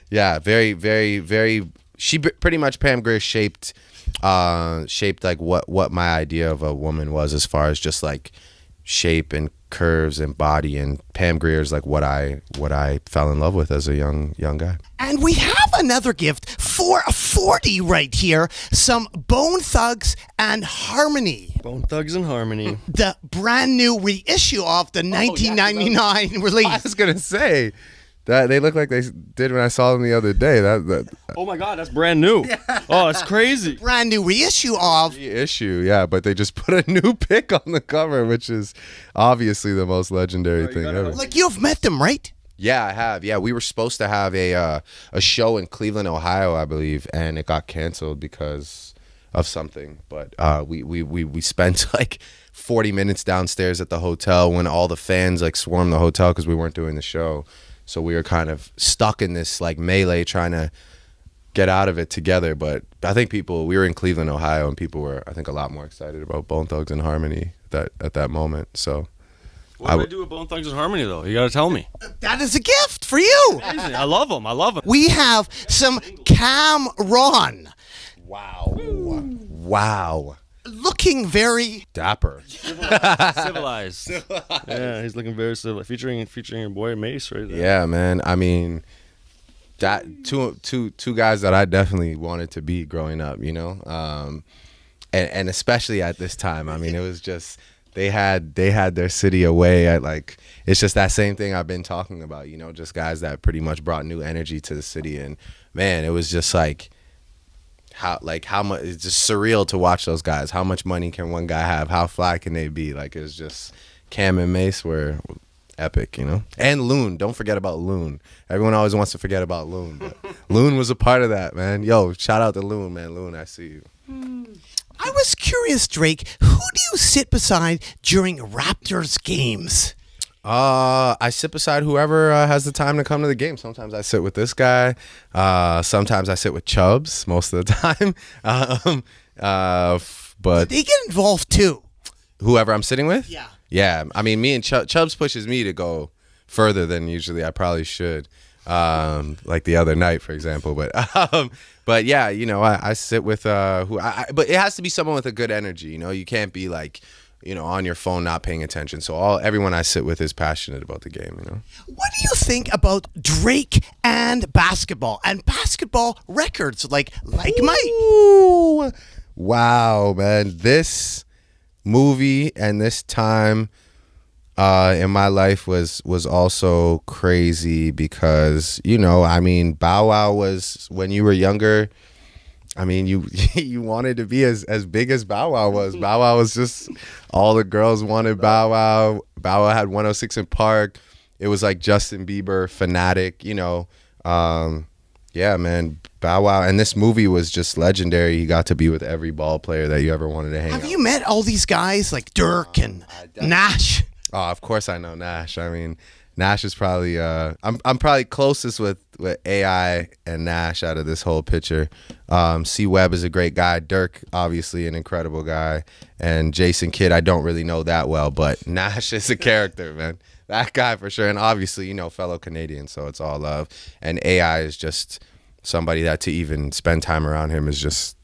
Yeah, very, very, very. Pretty much Pam Grier shaped like what my idea of a woman was, as far as just like shape and curves and body. And Pam Grier is like what I fell in love with as a young guy. And we have another gift for a 40 right here. Some Bone Thugs and Harmony. Bone Thugs and Harmony. The brand new reissue of the 1999 release. I was gonna say that they look like they did when I saw them the other day. That Oh my God, that's brand new. Oh, it's crazy. Brand new reissue of reissue, yeah. But they just put a new pic on the cover, which is obviously the most legendary thing ever. Like, you've met them, right? Yeah, I have. Yeah, we were supposed to have a show in Cleveland, Ohio, I believe, and it got canceled because of something. But we spent like 40 minutes downstairs at the hotel when all the fans like swarmed the hotel because we weren't doing the show. So we were kind of stuck in this like melee trying to get out of it together. But I think we were in Cleveland, Ohio, and people were, I think, a lot more excited about Bone Thugs and Harmony at that moment. So. What do I do with Bone Thugs and Harmony, though? You got to tell me. That is a gift for you. Amazing. I love them. We have some Cameron. Wow. Looking very dapper. Civilized. Yeah, he's looking very civilized. Featuring your boy Mace right there. Yeah, man. I mean, that two guys that I definitely wanted to be growing up, you know? And especially at this time. I mean, it was just... They had their city away at like, it's just that same thing I've been talking about, you know, just guys that pretty much brought new energy to the city. And man, it was just like how much, it's just surreal to watch those guys. How much money can one guy have? How fly can they be? Like, it was just Cam and Mace were epic, you know? And Loon, don't forget about Loon. Everyone always wants to forget about Loon, but Loon was a part of that, man. Yo, shout out to Loon, man. Loon, I see you. I was curious, Drake, who do you sit beside during Raptors games? I sit beside whoever has the time to come to the game. Sometimes I sit with this guy. Sometimes I sit with Chubbs most of the time. But they get involved too. Whoever I'm sitting with? Yeah. Yeah. I mean, me and Chubbs pushes me to go further than usually I probably should. Like the other night, for example. But yeah, you know, I sit with but it has to be someone with a good energy. You know, you can't be like, you know, on your phone not paying attention. So everyone I sit with is passionate about the game. You know. What do you think about Drake and basketball records like Mike? Wow, man, this movie and this time in my life was also crazy because, you know, I mean, Bow Wow was, when you were younger, I mean, you you wanted to be as big as Bow Wow was. Bow Wow was just all the girls wanted Bow Wow. Bow Wow had 106 in Park. It was like Justin Bieber, Fanatic, you know. Yeah, man, Bow Wow. And this movie was just legendary. He got to be with every ball player that you ever wanted to hang out Have you met all these guys like Dirk and Nash? Oh, of course I know Nash. I mean, Nash is probably I'm probably closest with AI and Nash out of this whole picture. C Webb is a great guy. Dirk, obviously an incredible guy, and Jason Kidd I don't really know that well, but Nash is a character, man. That guy for sure, and obviously fellow Canadian, so it's all love. And AI is just somebody that to even spend time around him is just.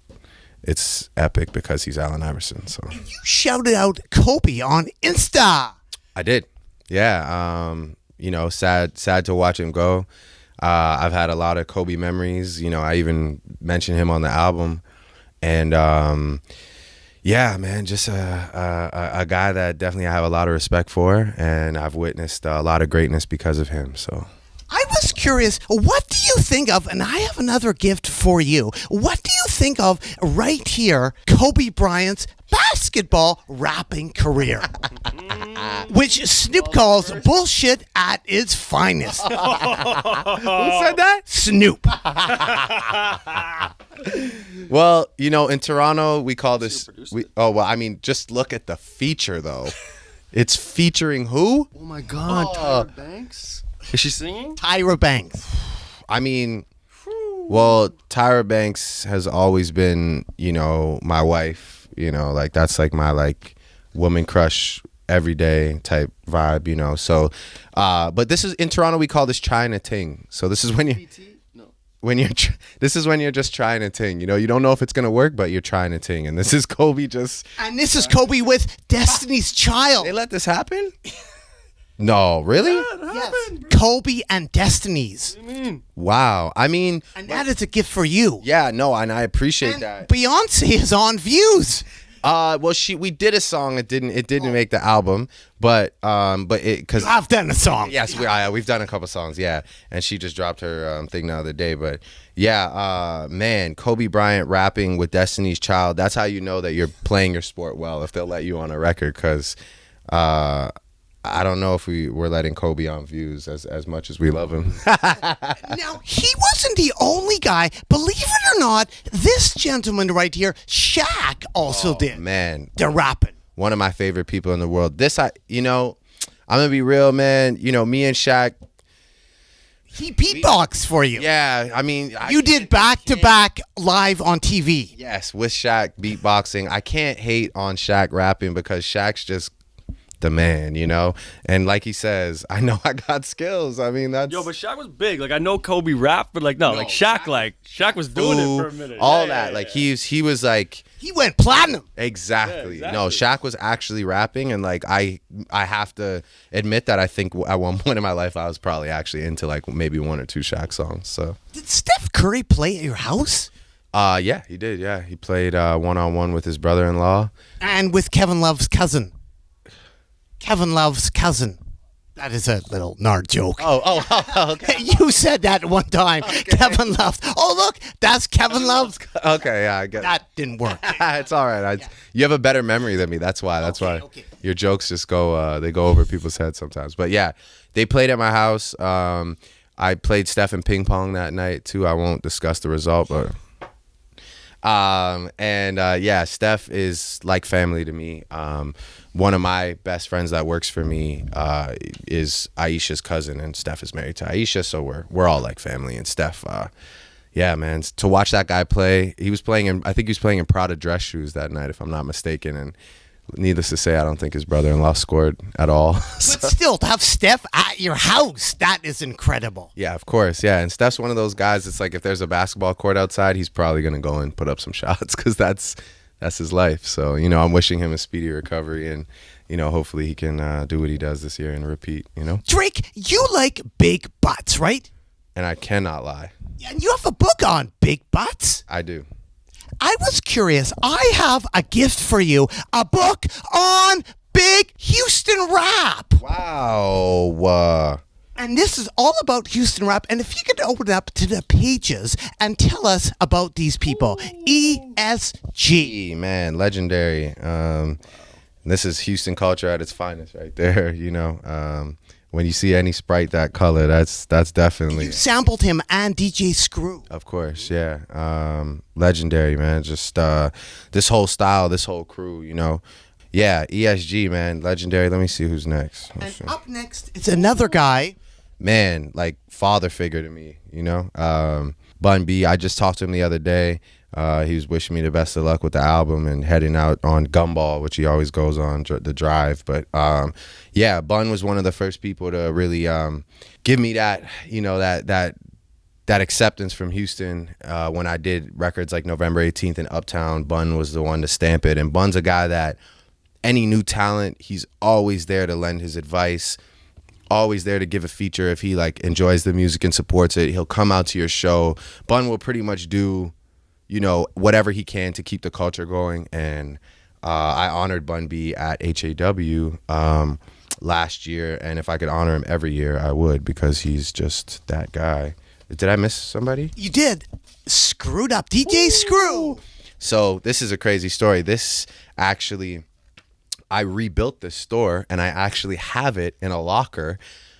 It's epic because he's Allen Iverson. So You shouted out Kobe on Insta. I did. Yeah. Sad to watch him go. I've had a lot of Kobe memories. I even mentioned him on the album. And yeah, man, just a guy that definitely I have a lot of respect for. And I've witnessed a lot of greatness because of him. So I was curious, what do you think of, and I have another gift for you, what do you think of right here, Kobe Bryant's basketball rapping career? Which Snoop calls bullshit at its finest. who said that? Snoop. Well, in Toronto, we call this. Just look at the feature though. It's featuring who? Oh my God, Tyra Banks. Is she singing? Tyra Banks. I mean, well, Tyra Banks has always been, my wife. Like that's like my woman crush every day type vibe. So, but this is in Toronto. We call this China Ting. So this is when you. This is when you're just trying to ting. You don't know if it's gonna work, but you're trying to ting. And this is Kobe just. And this is Kobe with Destiny's Child. They let this happen? No, really? Yes. Kobe and Destiny's. What do you mean? Wow. I mean, And that is a gift for you. yeah, no, and I appreciate And that. Beyonce is on Views. Well, we did a song. It didn't make the album, but because I've done a song. yes, we've done a couple songs, yeah. And she just dropped her thing the other day, but yeah, man, Kobe Bryant rapping with Destiny's Child. That's how you know that you're playing your sport well if they'll let you on a record, because I don't know if we're letting Kobe on Views as much as we love him. Now, he wasn't the only guy. Believe it or not, this gentleman right here, Shaq, also did. Man, The rapping. one of my favorite people in the world. I'm gonna be real, man. Me and Shaq. He beatboxed for you. Yeah, I mean, You did back-to-back live on TV. Yes, with Shaq beatboxing. I can't hate on Shaq rapping because Shaq's just the man, and like he says, I know I got skills. I mean, that's Yo, but Shaq was big. I know Kobe rapped, but Shaq was doing it for a minute. all Yeah, that. yeah. He was like He went platinum. exactly. Yeah, No, exactly. Shaq was actually rapping, and I have to admit that I think at one point in my life I was probably actually into maybe one or two Shaq songs. So Did Steph Curry play at your house? yeah, he did. Yeah, he played one-on-one with his brother-in-law. And with Kevin Love's cousin. Kevin Love's cousin. That is a little Nard joke. Oh, okay. You said that one time. Kevin Love. Oh, look, that's Kevin Love's. Okay, yeah, I get it. That didn't work. It's all right. You have a better memory than me. That's why. Okay. Your jokes just go. They go over people's heads sometimes. But yeah, they played at my house. I played Steph in ping pong that night too. I won't discuss the result, but. Yeah, Steph is like family to me. One of my best friends that works for me is Aisha's cousin, and Steph is married to Aisha, so we're all like family. And Steph, yeah, man, to watch that guy play, I think he was playing in Prada dress shoes that night, if I'm not mistaken. And needless to say, I don't think his brother-in-law scored at all. But still, to have Steph at your house, that is incredible. Yeah, of course. Yeah, and Steph's one of those guys. It's like if there's a basketball court outside, he's probably gonna go and put up some shots because that's his life. So I'm wishing him a speedy recovery, and hopefully he can do what he does this year and repeat. Drake, you like big butts, right? And I cannot lie, And you have a book on big butts. I do. I was curious. I have a gift for you. A book on big Houston rap. Wow. And this is all about Houston rap. And if you could open up to the pages and tell us about these people. ESG. Man, legendary. This is Houston culture at its finest right there, you know. When you see any Sprite that color, that's definitely. You sampled him and DJ Screw. Of course, yeah. Legendary, man. Just this whole style, this whole crew, you know. Yeah, ESG, man. Legendary. Let me see who's next. And up next, it's another guy. Man, like father figure to me, you know. Bun B, I just talked to him the other day. He was wishing me the best of luck with the album and heading out on Gumball, which he always goes on the drive. But yeah, Bun was one of the first people to really give me that, you know, that acceptance from Houston. When I did records like November 18th and Uptown, Bun was the one to stamp it. And Bun's a guy that any new talent, he's always there to lend his advice, always there to give a feature if he like enjoys the music and supports it. He'll come out to your show. Bun will pretty much do, you know, whatever he can to keep the culture going. And I honored Bun B at HAW last year, and if I could honor him every year, I would, because he's just that guy. Did I miss somebody? You did. Screwed up. DJ Screw. So this is a crazy story. This actually, I rebuilt this store, and I actually have it in a locker.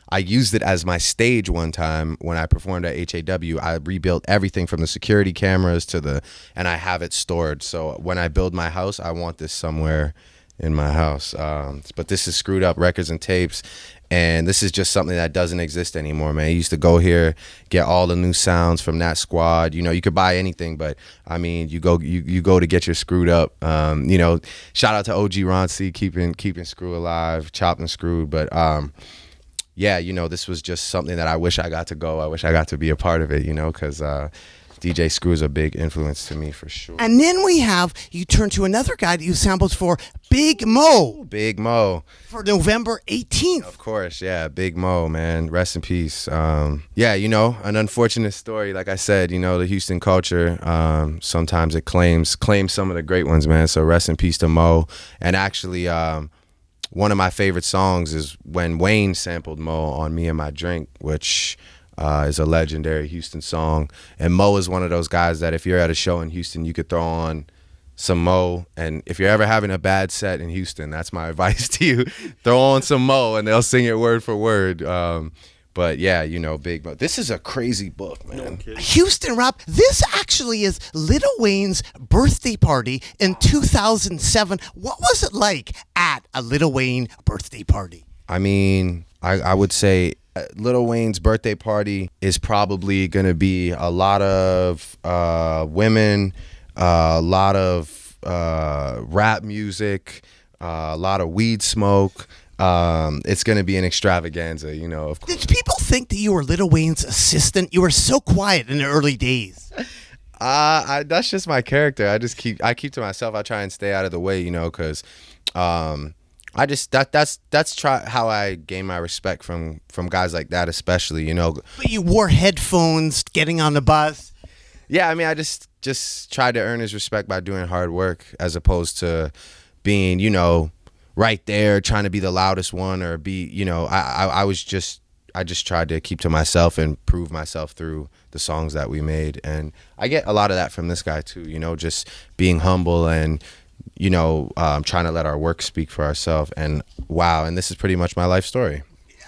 I used it as my stage one time when I performed at HAW. I rebuilt everything from the security cameras to and I have it stored. So when I build my house, I want this somewhere in my house. But this is Screwed Up Records and Tapes. And this is just something that doesn't exist anymore, man. You used to go here, get all the new sounds from that squad. You know, you could buy anything, but I mean, you go to get your Screwed Up. You know, shout out to OG Ron C, keeping Screw alive, Chopped and Screwed. But yeah, you know, this was just something that I wish I got to go. I wish I got to be a part of it, you know, because DJ Screw is a big influence to me for sure. And then you turn to another guy that you sampled for, Big Mo. Big Mo. For November 18th. Of course, yeah, Big Mo, man. Rest in peace. Yeah, you know, an unfortunate story. Like I said, you know, the Houston culture, sometimes it claims some of the great ones, man. So rest in peace to Mo. And actually, one of my favorite songs is when Wayne sampled Mo on Me and My Drink, which is a legendary Houston song. And Mo is one of those guys that if you're at a show in Houston, you could throw on some Mo. And if you're ever having a bad set in Houston, that's my advice to you. Throw on some Mo and they'll sing it word for word. But yeah, you know, Big Mo. This is a crazy book, man. Houston rap. This actually is Lil Wayne's birthday party in 2007. What was it like at a Lil Wayne birthday party? I mean, I would say Lil Wayne's birthday party is probably going to be a lot of women, a lot of rap music, a lot of weed smoke. It's going to be an extravaganza, you know. Of course. Did people think that you were Lil Wayne's assistant? You were so quiet in the early days. That's just my character. I keep to myself. I try and stay out of the way, you know, because that's how I gain my respect from guys like that, especially, you know. But you wore headphones getting on the bus. Yeah, I mean, I just tried to earn his respect by doing hard work, as opposed to being, you know, right there trying to be the loudest one, or be, you know, I just tried to keep to myself and prove myself through the songs that we made. And I get a lot of that from this guy too, you know, just being humble and, you know, trying to let our work speak for ourselves. And wow, and this is pretty much my life story.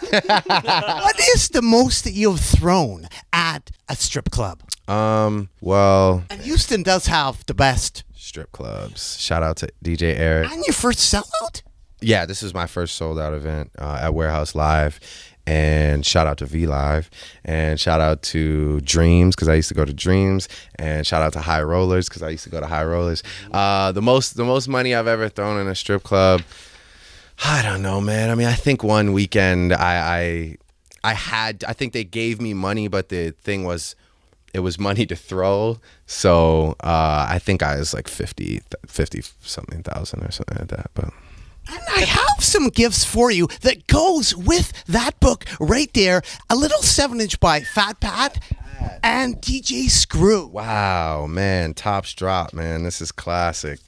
What is the most that you've thrown at a strip club? Well, and Houston does have the best strip clubs. Shout out to DJ Eric. And your first sellout? Yeah, this is my first sold out event at Warehouse Live. And shout out to V Live, and shout out to Dreams, because I used to go to Dreams, and shout out to High Rollers, because I used to go to High Rollers. The most money I've ever thrown in a strip club, I don't know, man. I mean, I think one weekend I think they gave me money, but the thing was, it was money to throw. So I think I was like 50 something thousand or something like that. But and I have some gifts for you that goes with that book right there. A little 7-inch by Fat Pat and DJ Screw. Wow, man. Tops drop, man. This is classic.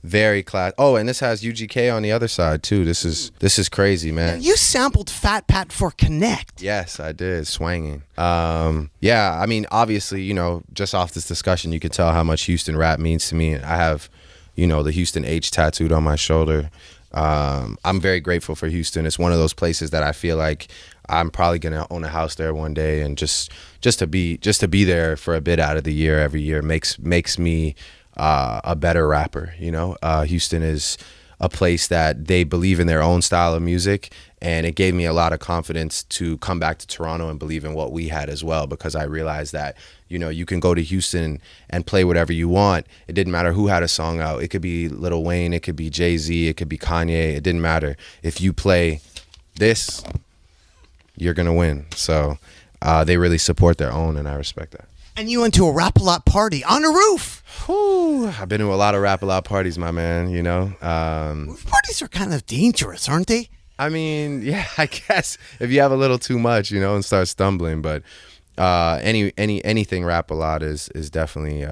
very class. Oh, and this has UGK on the other side too. This is crazy, man. You sampled Fat Pat for Connect. Yes, I did. Swanging. Yeah, I mean, obviously, you know, just off this discussion, you could tell how much Houston rap means to me. I have, you know, the Houston H tattooed on my shoulder. I'm very grateful for Houston. It's one of those places that I feel like I'm probably gonna own a house there one day, and just to be there for a bit out of the year every year makes me a better rapper. You know, Houston is a place that they believe in their own style of music, and it gave me a lot of confidence to come back to Toronto and believe in what we had as well, because I realized that, you know, you can go to Houston and play whatever you want. It didn't matter who had a song out. It could be Lil Wayne, it could be Jay-Z, it could be Kanye. It didn't matter. If you play this, you're gonna win. So they really support their own, and I respect that. And you went to a Rap-A-Lot party on a roof. Whew, I've been to a lot of Rap-A-Lot parties, my man, you know. Roof parties are kind of dangerous, aren't they? I mean, yeah, I guess if you have a little too much, you know, and start stumbling. But anything Rap-A-Lot is definitely,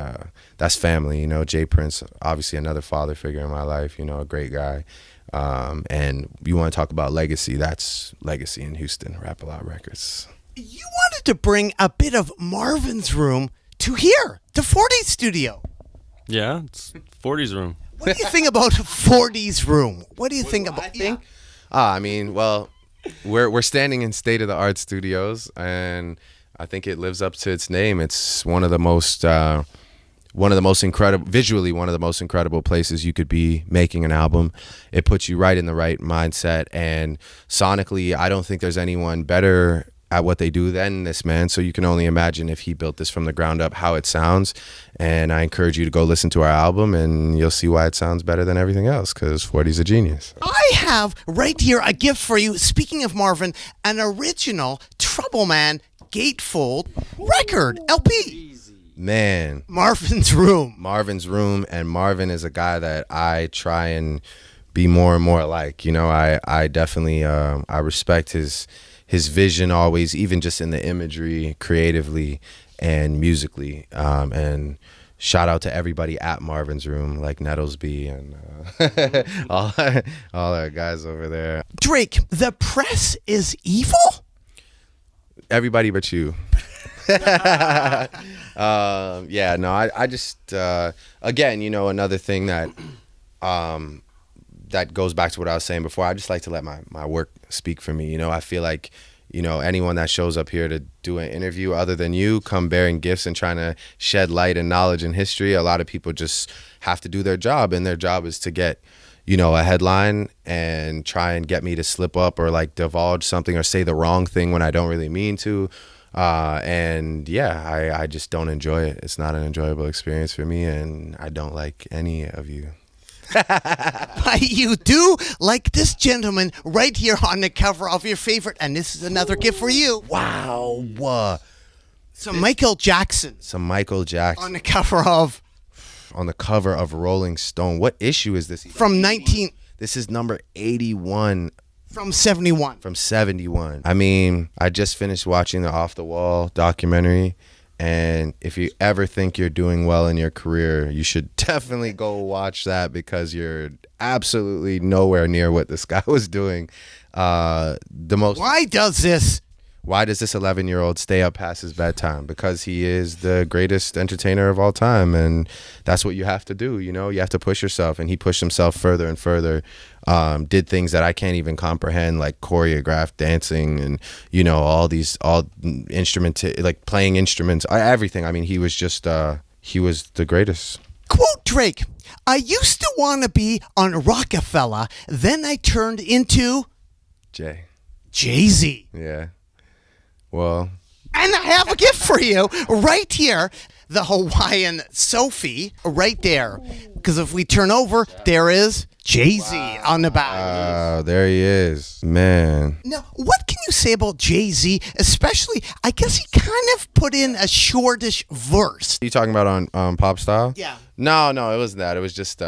that's family, you know. Jay Prince, obviously another father figure in my life, you know, a great guy. And you want to talk about legacy, that's legacy in Houston, Rap-A-Lot Records. You wanted to bring a bit of Marvin's Room to here, to 40's studio. Yeah, it's 40's room. What do you think about 40's Room? What do you think about? I think, I mean, well, we're standing in state of the art studios, and I think it lives up to its name. It's one of the most incredible, visually one of the most incredible places you could be making an album. It puts you right in the right mindset, and sonically, I don't think there's anyone better at what they do than this man. So you can only imagine, if he built this from the ground up, how it sounds. And I encourage you to go listen to our album, and you'll see why it sounds better than everything else, because 40's a genius. I have right here a gift for you. Speaking of Marvin, an original Trouble Man gatefold record LP. Man, Marvin's Room. Marvin's Room, and Marvin is a guy that I try and be more and more like. You know, I definitely I respect his vision always, even just in the imagery, creatively and musically. And shout out to everybody at Marvin's Room, like Nettlesby and all our guys over there. Drake, the press is evil? Everybody but you. Yeah, no, I just again, you know, another thing that that goes back to what I was saying before. I just like to let my work speak for me. You know, I feel like, you know, anyone that shows up here to do an interview other than you come bearing gifts and trying to shed light and knowledge and history. A lot of people just have to do their job, and their job is to get, you know, a headline and try and get me to slip up or like divulge something or say the wrong thing when I don't really mean to. And yeah, I just don't enjoy it. It's not an enjoyable experience for me, and I don't like any of you. You do like this gentleman right here on the cover of your favorite, and this is another gift for you. Wow. Some Michael Jackson Some Michael Jackson on the cover of Rolling Stone. What issue is this? from 19 This is number 81. from 71. From 71. I mean, I just finished watching the Off the Wall documentary, and if you ever think you're doing well in your career, you should definitely go watch that, because you're absolutely nowhere near what this guy was doing. Why does this 11-year-old stay up past his bedtime? Because he is the greatest entertainer of all time, and that's what you have to do. You know, you have to push yourself, and he pushed himself further and further. Did things that I can't even comprehend, like choreographed dancing, and, you know, all like playing instruments, everything. I mean, he was just he was the greatest. Quote Drake, I used to want to be on Rockefeller, then I turned into Jay-Z. Yeah. Well, and I have a gift for you right here, the Hawaiian Sophie right there. Because if we turn over, there is Jay-Z on the back. There he is, man. Now, what can you say about Jay-Z? Especially, I guess he kind of put in a shortish verse. You talking about on Pop Style? Yeah. No, it wasn't that. It was just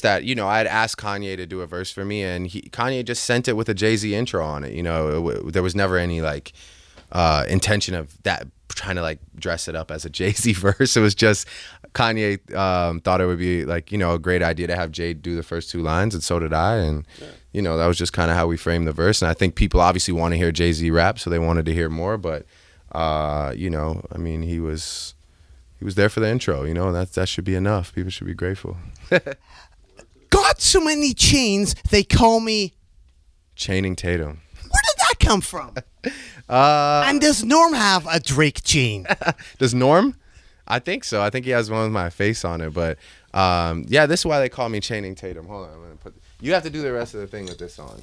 that, you know, I had asked Kanye to do a verse for me, and Kanye just sent it with a Jay-Z intro on it. You know, there was never any like intention of that, trying to like dress it up as a Jay-Z verse. It was just Kanye thought it would be like, you know, a great idea to have Jay do the first two lines, and so did I. And you know, that was just kind of how we framed the verse. And I think people obviously want to hear Jay-Z rap, so they wanted to hear more. But you know, I mean, he was there for the intro, you know, and that should be enough. People should be grateful. Got so many chains, they call me. Chaining Tatum. Where did that come from? And does Norm have a Drake chain? Does Norm? I think so. I think he has one with my face on it. But yeah, this is why they call me Chaining Tatum. Hold on, I'm gonna put. You have to do the rest of the thing with this on.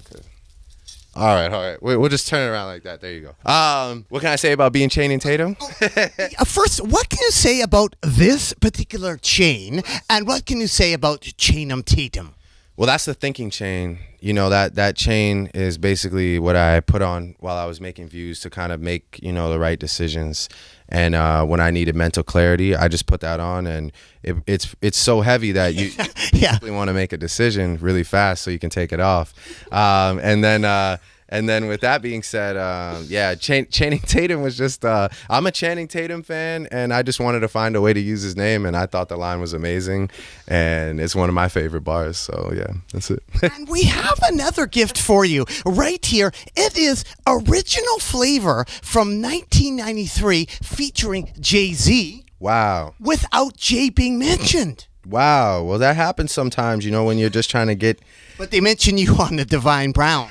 All right. We'll just turn it around like that. There you go. What can I say about being Chaining Tatum? First, what can you say about this particular chain, and what can you say about Chainum Tatum? Well, that's the thinking chain. You know, that chain is basically what I put on while I was making views to kind of make, you know, the right decisions. And when I needed mental clarity, I just put that on, and it's so heavy that you really want to make a decision really fast so you can take it off. And then with that being said, yeah, Channing Tatum was just, I'm a Channing Tatum fan, and I just wanted to find a way to use his name, and I thought the line was amazing, and it's one of my favorite bars, so yeah, that's it. And we have another gift for you right here. It is Original Flavor from 1993 featuring Jay-Z. Wow. Without Jay being mentioned. Wow. Well, that happens sometimes, you know, when you're just trying to get... But they mentioned you on the Divine Brown.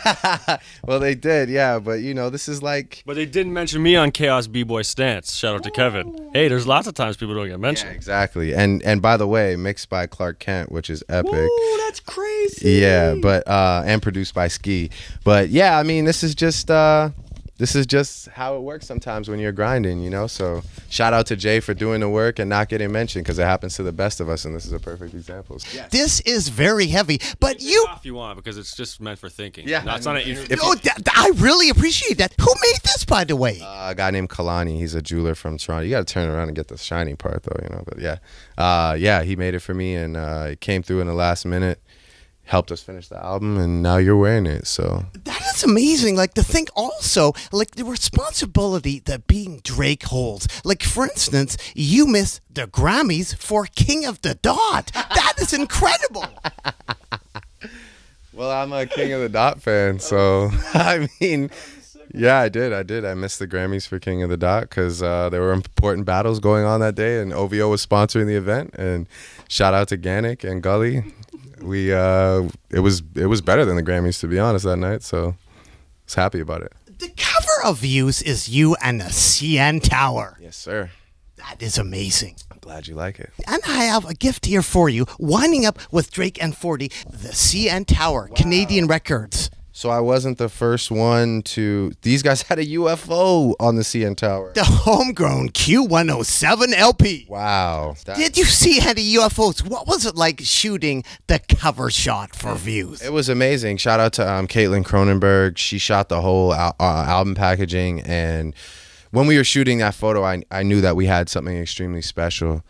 Well, they did, yeah. But, you know, this is like... But they didn't mention me on Chaos B-Boy Stance. Shout out to Kevin. Hey, there's lots of times people don't get mentioned. Yeah, exactly. And by the way, mixed by Clark Kent, which is epic. Ooh, that's crazy. Yeah, but and produced by Ski. But, yeah, I mean, this is just how it works sometimes when you're grinding, you know? So shout out to Jay for doing the work and not getting mentioned, because it happens to the best of us, and this is a perfect example. Yes. This is very heavy, but you... If you want, because it's just meant for thinking. Yeah. No, it's not an interview. I really appreciate that. Who made this, by the way? A guy named Kalani. He's a jeweler from Toronto. You got to turn around and get the shiny part, though, you know? But yeah. Yeah, he made it for me, and it came through in the last minute. Helped us finish the album, and now you're wearing it, so that is amazing. Like, to think also, like, the responsibility that being Drake holds. Like, for instance, you missed the Grammys for King of the Dot. That is incredible. Well, I'm a King of the Dot fan, so I mean, yeah, I did. I missed the Grammys for King of the Dot because there were important battles going on that day, and OVO was sponsoring the event. And shout out to Gannick and Gully. It was better than the Grammys, to be honest, that night, so I was happy about it. The cover of Views is you and the CN Tower. Yes, sir. That is amazing. I'm glad you like it. And I have a gift here for you, winding up with Drake and 40, the CN Tower, wow. Canadian Records. So I wasn't the first one to... These guys had a UFO on the CN Tower. The homegrown Q107 LP. Wow. Did you see any UFOs? What was it like shooting the cover shot for Views? It was amazing. Shout out to Caitlin Cronenberg. She shot the whole album packaging. And when we were shooting that photo, I knew that we had something extremely special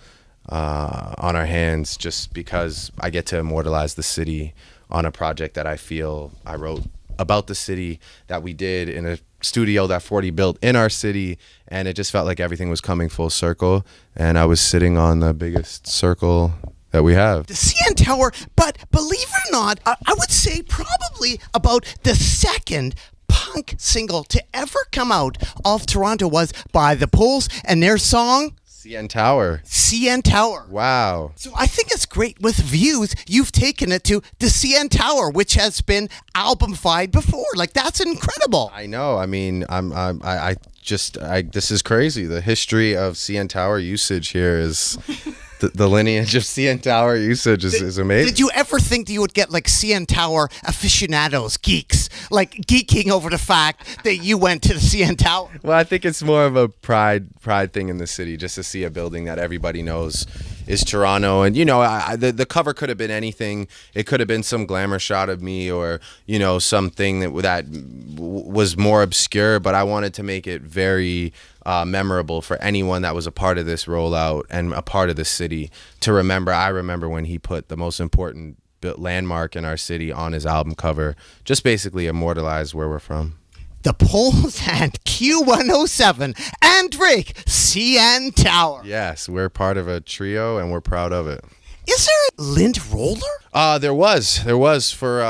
on our hands, just because I get to immortalize the city on a project that I feel I wrote about the city, that we did in a studio that 40 built in our city, and it just felt like everything was coming full circle, and I was sitting on the biggest circle that we have. The CN Tower, but believe it or not, I would say probably about the second punk single to ever come out of Toronto was by The Pulse and their song CN Tower. CN Tower. Wow. So I think it's great with Views. You've taken it to the CN Tower, which has been album-fied before. Like, that's incredible. I know. I mean, this is crazy. The history of CN Tower usage here is the lineage of CN Tower usage is amazing. Did you ever think that you would get like CN Tower aficionados, geeks, like geeking over the fact that you went to the CN Tower? Well, I think it's more of a pride thing in the city, just to see a building that everybody knows is Toronto. And, you know, the cover could have been anything. It could have been some glamour shot of me, or, you know, something that was more obscure, but I wanted to make it very memorable for anyone that was a part of this rollout and a part of the city to remember. I remember when he put the most important landmark in our city on his album cover, just basically immortalize where we're from. the Poles and Q107, and Drake, CN Tower. Yes, we're part of a trio, and we're proud of it. Is there a lint roller? There was for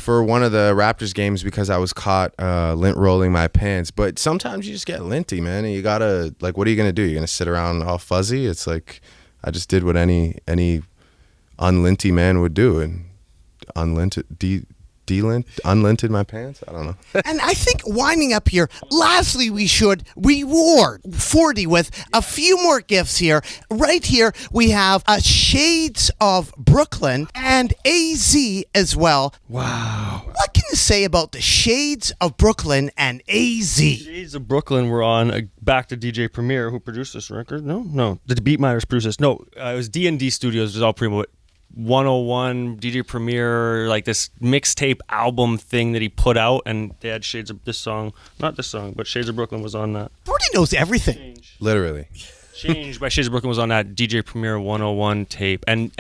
one of the Raptors games because I was caught lint rolling my pants. But sometimes you just get linty, man, and you gotta, like, what are you gonna do? You're gonna sit around all fuzzy? It's like I just did what any unlinty man would do and unlinted my pants. I don't know. And I think winding up here, lastly, we should reward 40 with a few more gifts here. Right here, we have Shades of Brooklyn and AZ as well. Wow. What can you say about the Shades of Brooklyn and AZ? Shades of Brooklyn were on back to DJ Premier, who produced this record. No, the Beatminers produced this. No, it was D&D Studios. It was all Primo. 101 DJ Premier, like this mixtape album thing that he put out, and they had Shades of not this song, but Shades of Brooklyn was on that. 40 knows everything. Literally. Change by Shades of Brooklyn was on that DJ Premier 101 tape, and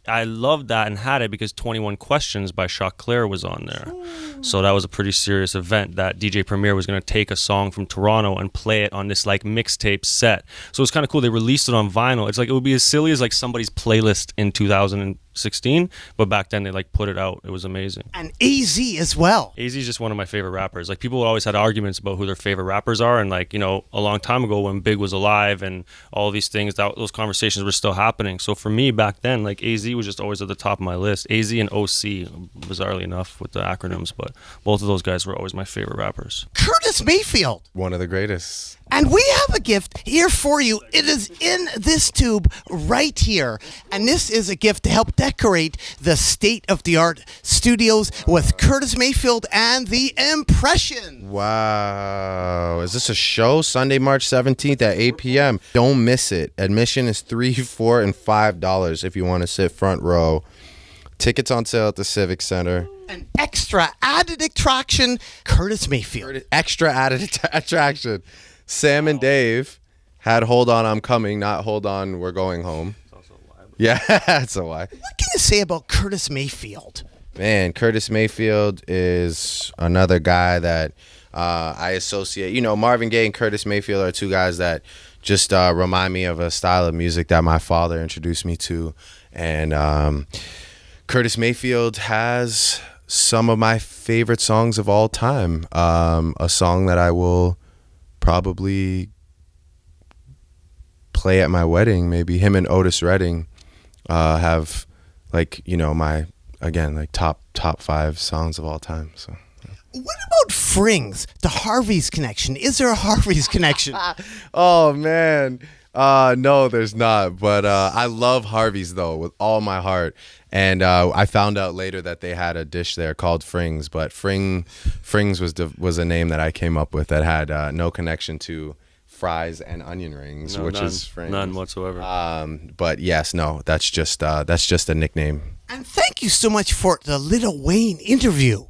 I loved that and had it because 21 Questions by Shock Claire was on there. So that was a pretty serious event that DJ Premier was going to take a song from Toronto and play it on this like mixtape set. So it's kind of cool. They released it on vinyl. It's like it would be as silly as like somebody's playlist in 2016, but back then they like put it out. It was amazing. And AZ as well. AZ is just one of my favorite rappers. Like people always had arguments about who their favorite rappers are, and like, you know, a long time ago when Big was alive and all these things, those conversations were still happening. So for me back then, like AZ was just always at the top of my list. AZ and OC, bizarrely enough with the acronyms, but both of those guys were always my favorite rappers. Curtis Mayfield. One of the greatest. And we have a gift here for you. It is in this tube right here. And this is a gift to help decorate the state-of-the-art studios with Curtis Mayfield and the Impression. Wow. Is this a show? Sunday, March 17th at 8 p.m. Don't miss it. Admission is $3, $4, and $5 if you want to sit front row. Tickets on sale at the Civic Center. An extra added attraction, Curtis Mayfield. Extra added attraction. Sam and Dave had Hold On, I'm Coming, not Hold On, We're Going Home. Yeah, that's a why. What can you say about Curtis Mayfield? Man, Curtis Mayfield is another guy that I associate. You know, Marvin Gaye and Curtis Mayfield are two guys that just remind me of a style of music that my father introduced me to. And Curtis Mayfield has some of my favorite songs of all time. A song that I will probably play at my wedding. Maybe him and Otis Redding have, like, you know, my, again, like top 5 songs of all time. So what about Frings, the Harvey's connection? Is there a Harvey's connection? Oh man, no, there's not. But I love Harvey's though with all my heart. And I found out later that they had a dish there called Frings, but Frings was a name that I came up with that had no connection to fries and onion rings, No, which none, is Frings. none whatsoever. But yes, no, that's just a nickname. And thank you so much for the Lil Wayne interview.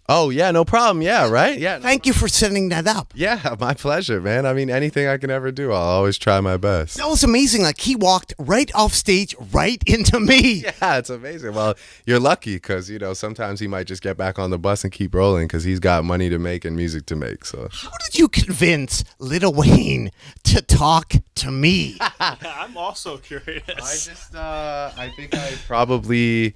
Oh yeah, no problem. Yeah, right. Yeah. Thank you for setting that up. Yeah, my pleasure, man. I mean, anything I can ever do, I'll always try my best. That was amazing. Like, he walked right off stage, right into me. Yeah, it's amazing. Well, you're lucky because, you know, sometimes he might just get back on the bus and keep rolling because he's got money to make and music to make. So How did you convince Lil Wayne to talk to me? I'm also curious. I think I probably,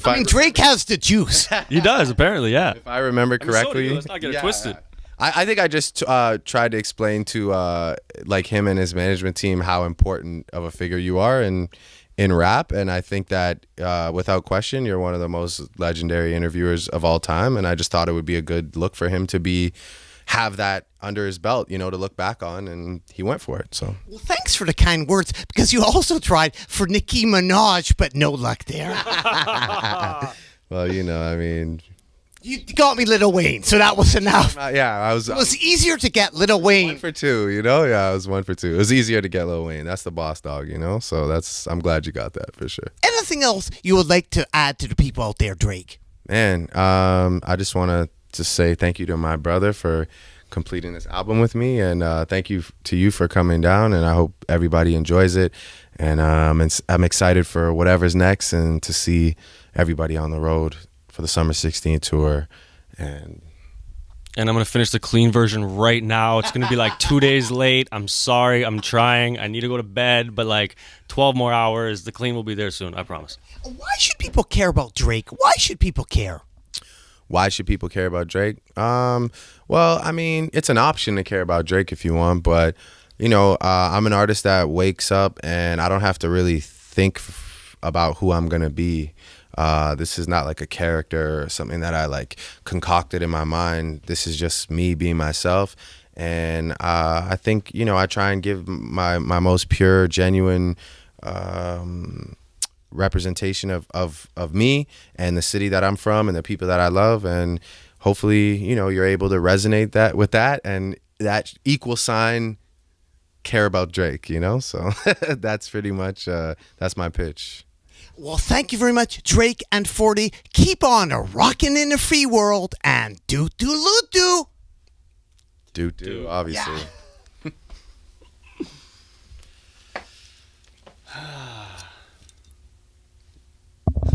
I mean, Drake has the juice. He does, apparently, yeah. if I remember so do correctly. you. Let's not get it twisted. I think I just tried to explain to like him and his management team how important of a figure you are in rap, and I think that without question you're one of the most legendary interviewers of all time, and I just thought it would be a good look for him to have that under his belt, you know, to look back on, and he went for it. So Well, thanks for the kind words, because you also tried for Nicki Minaj, but no luck there. well, you know, I mean, You got me Lil Wayne, so that was enough. yeah, It was easier to get Lil Wayne. 1 for 2, you know? Yeah, I was 1 for 2. It was easier to get Lil Wayne. That's the boss dog, you know? So I'm glad you got that for sure. Anything else you would like to add to the people out there, Drake? Man, I just want to say thank you to my brother for completing this album with me, and thank you to you for coming down, and I hope everybody enjoys it. And I'm excited for whatever's next and to see everybody on the road for the Summer 16 tour. And and I'm gonna finish the clean version right now. It's gonna be like 2 days late. I'm sorry. I'm trying. I need to go to bed, but like 12 more hours. The clean will be there soon. I promise. Why should people care about Drake? Why should people care? Why should people care about Drake? Well, I mean, it's an option to care about Drake if you want, but you know, I'm an artist that wakes up and I don't have to really think about who I'm gonna be. This is not like a character or something that I like concocted in my mind. This is just me being myself, and I think, you know, I try and give my most pure, genuine representation of me and the city that I'm from and the people that I love, and hopefully, you know, you're able to resonate that with that, and that equal sign care about Drake, you know. So that's pretty much that's my pitch. Well, thank you very much, Drake and 40. Keep on rocking in the free world and do. Do obviously.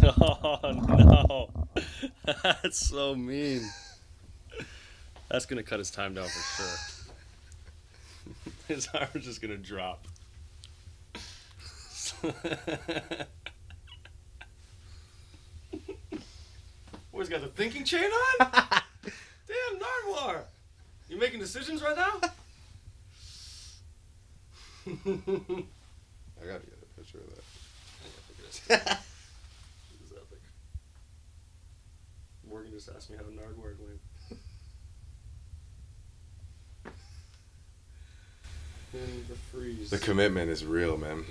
Oh no, that's so mean. That's gonna cut his time down for sure. His arm's just gonna drop. Oh, he's got the thinking chain on? Damn, Nardwuar! You making decisions right now? I gotta get a picture of that. This is epic. Morgan just asked me how Nardwuar went. In the freeze. The commitment is real, man.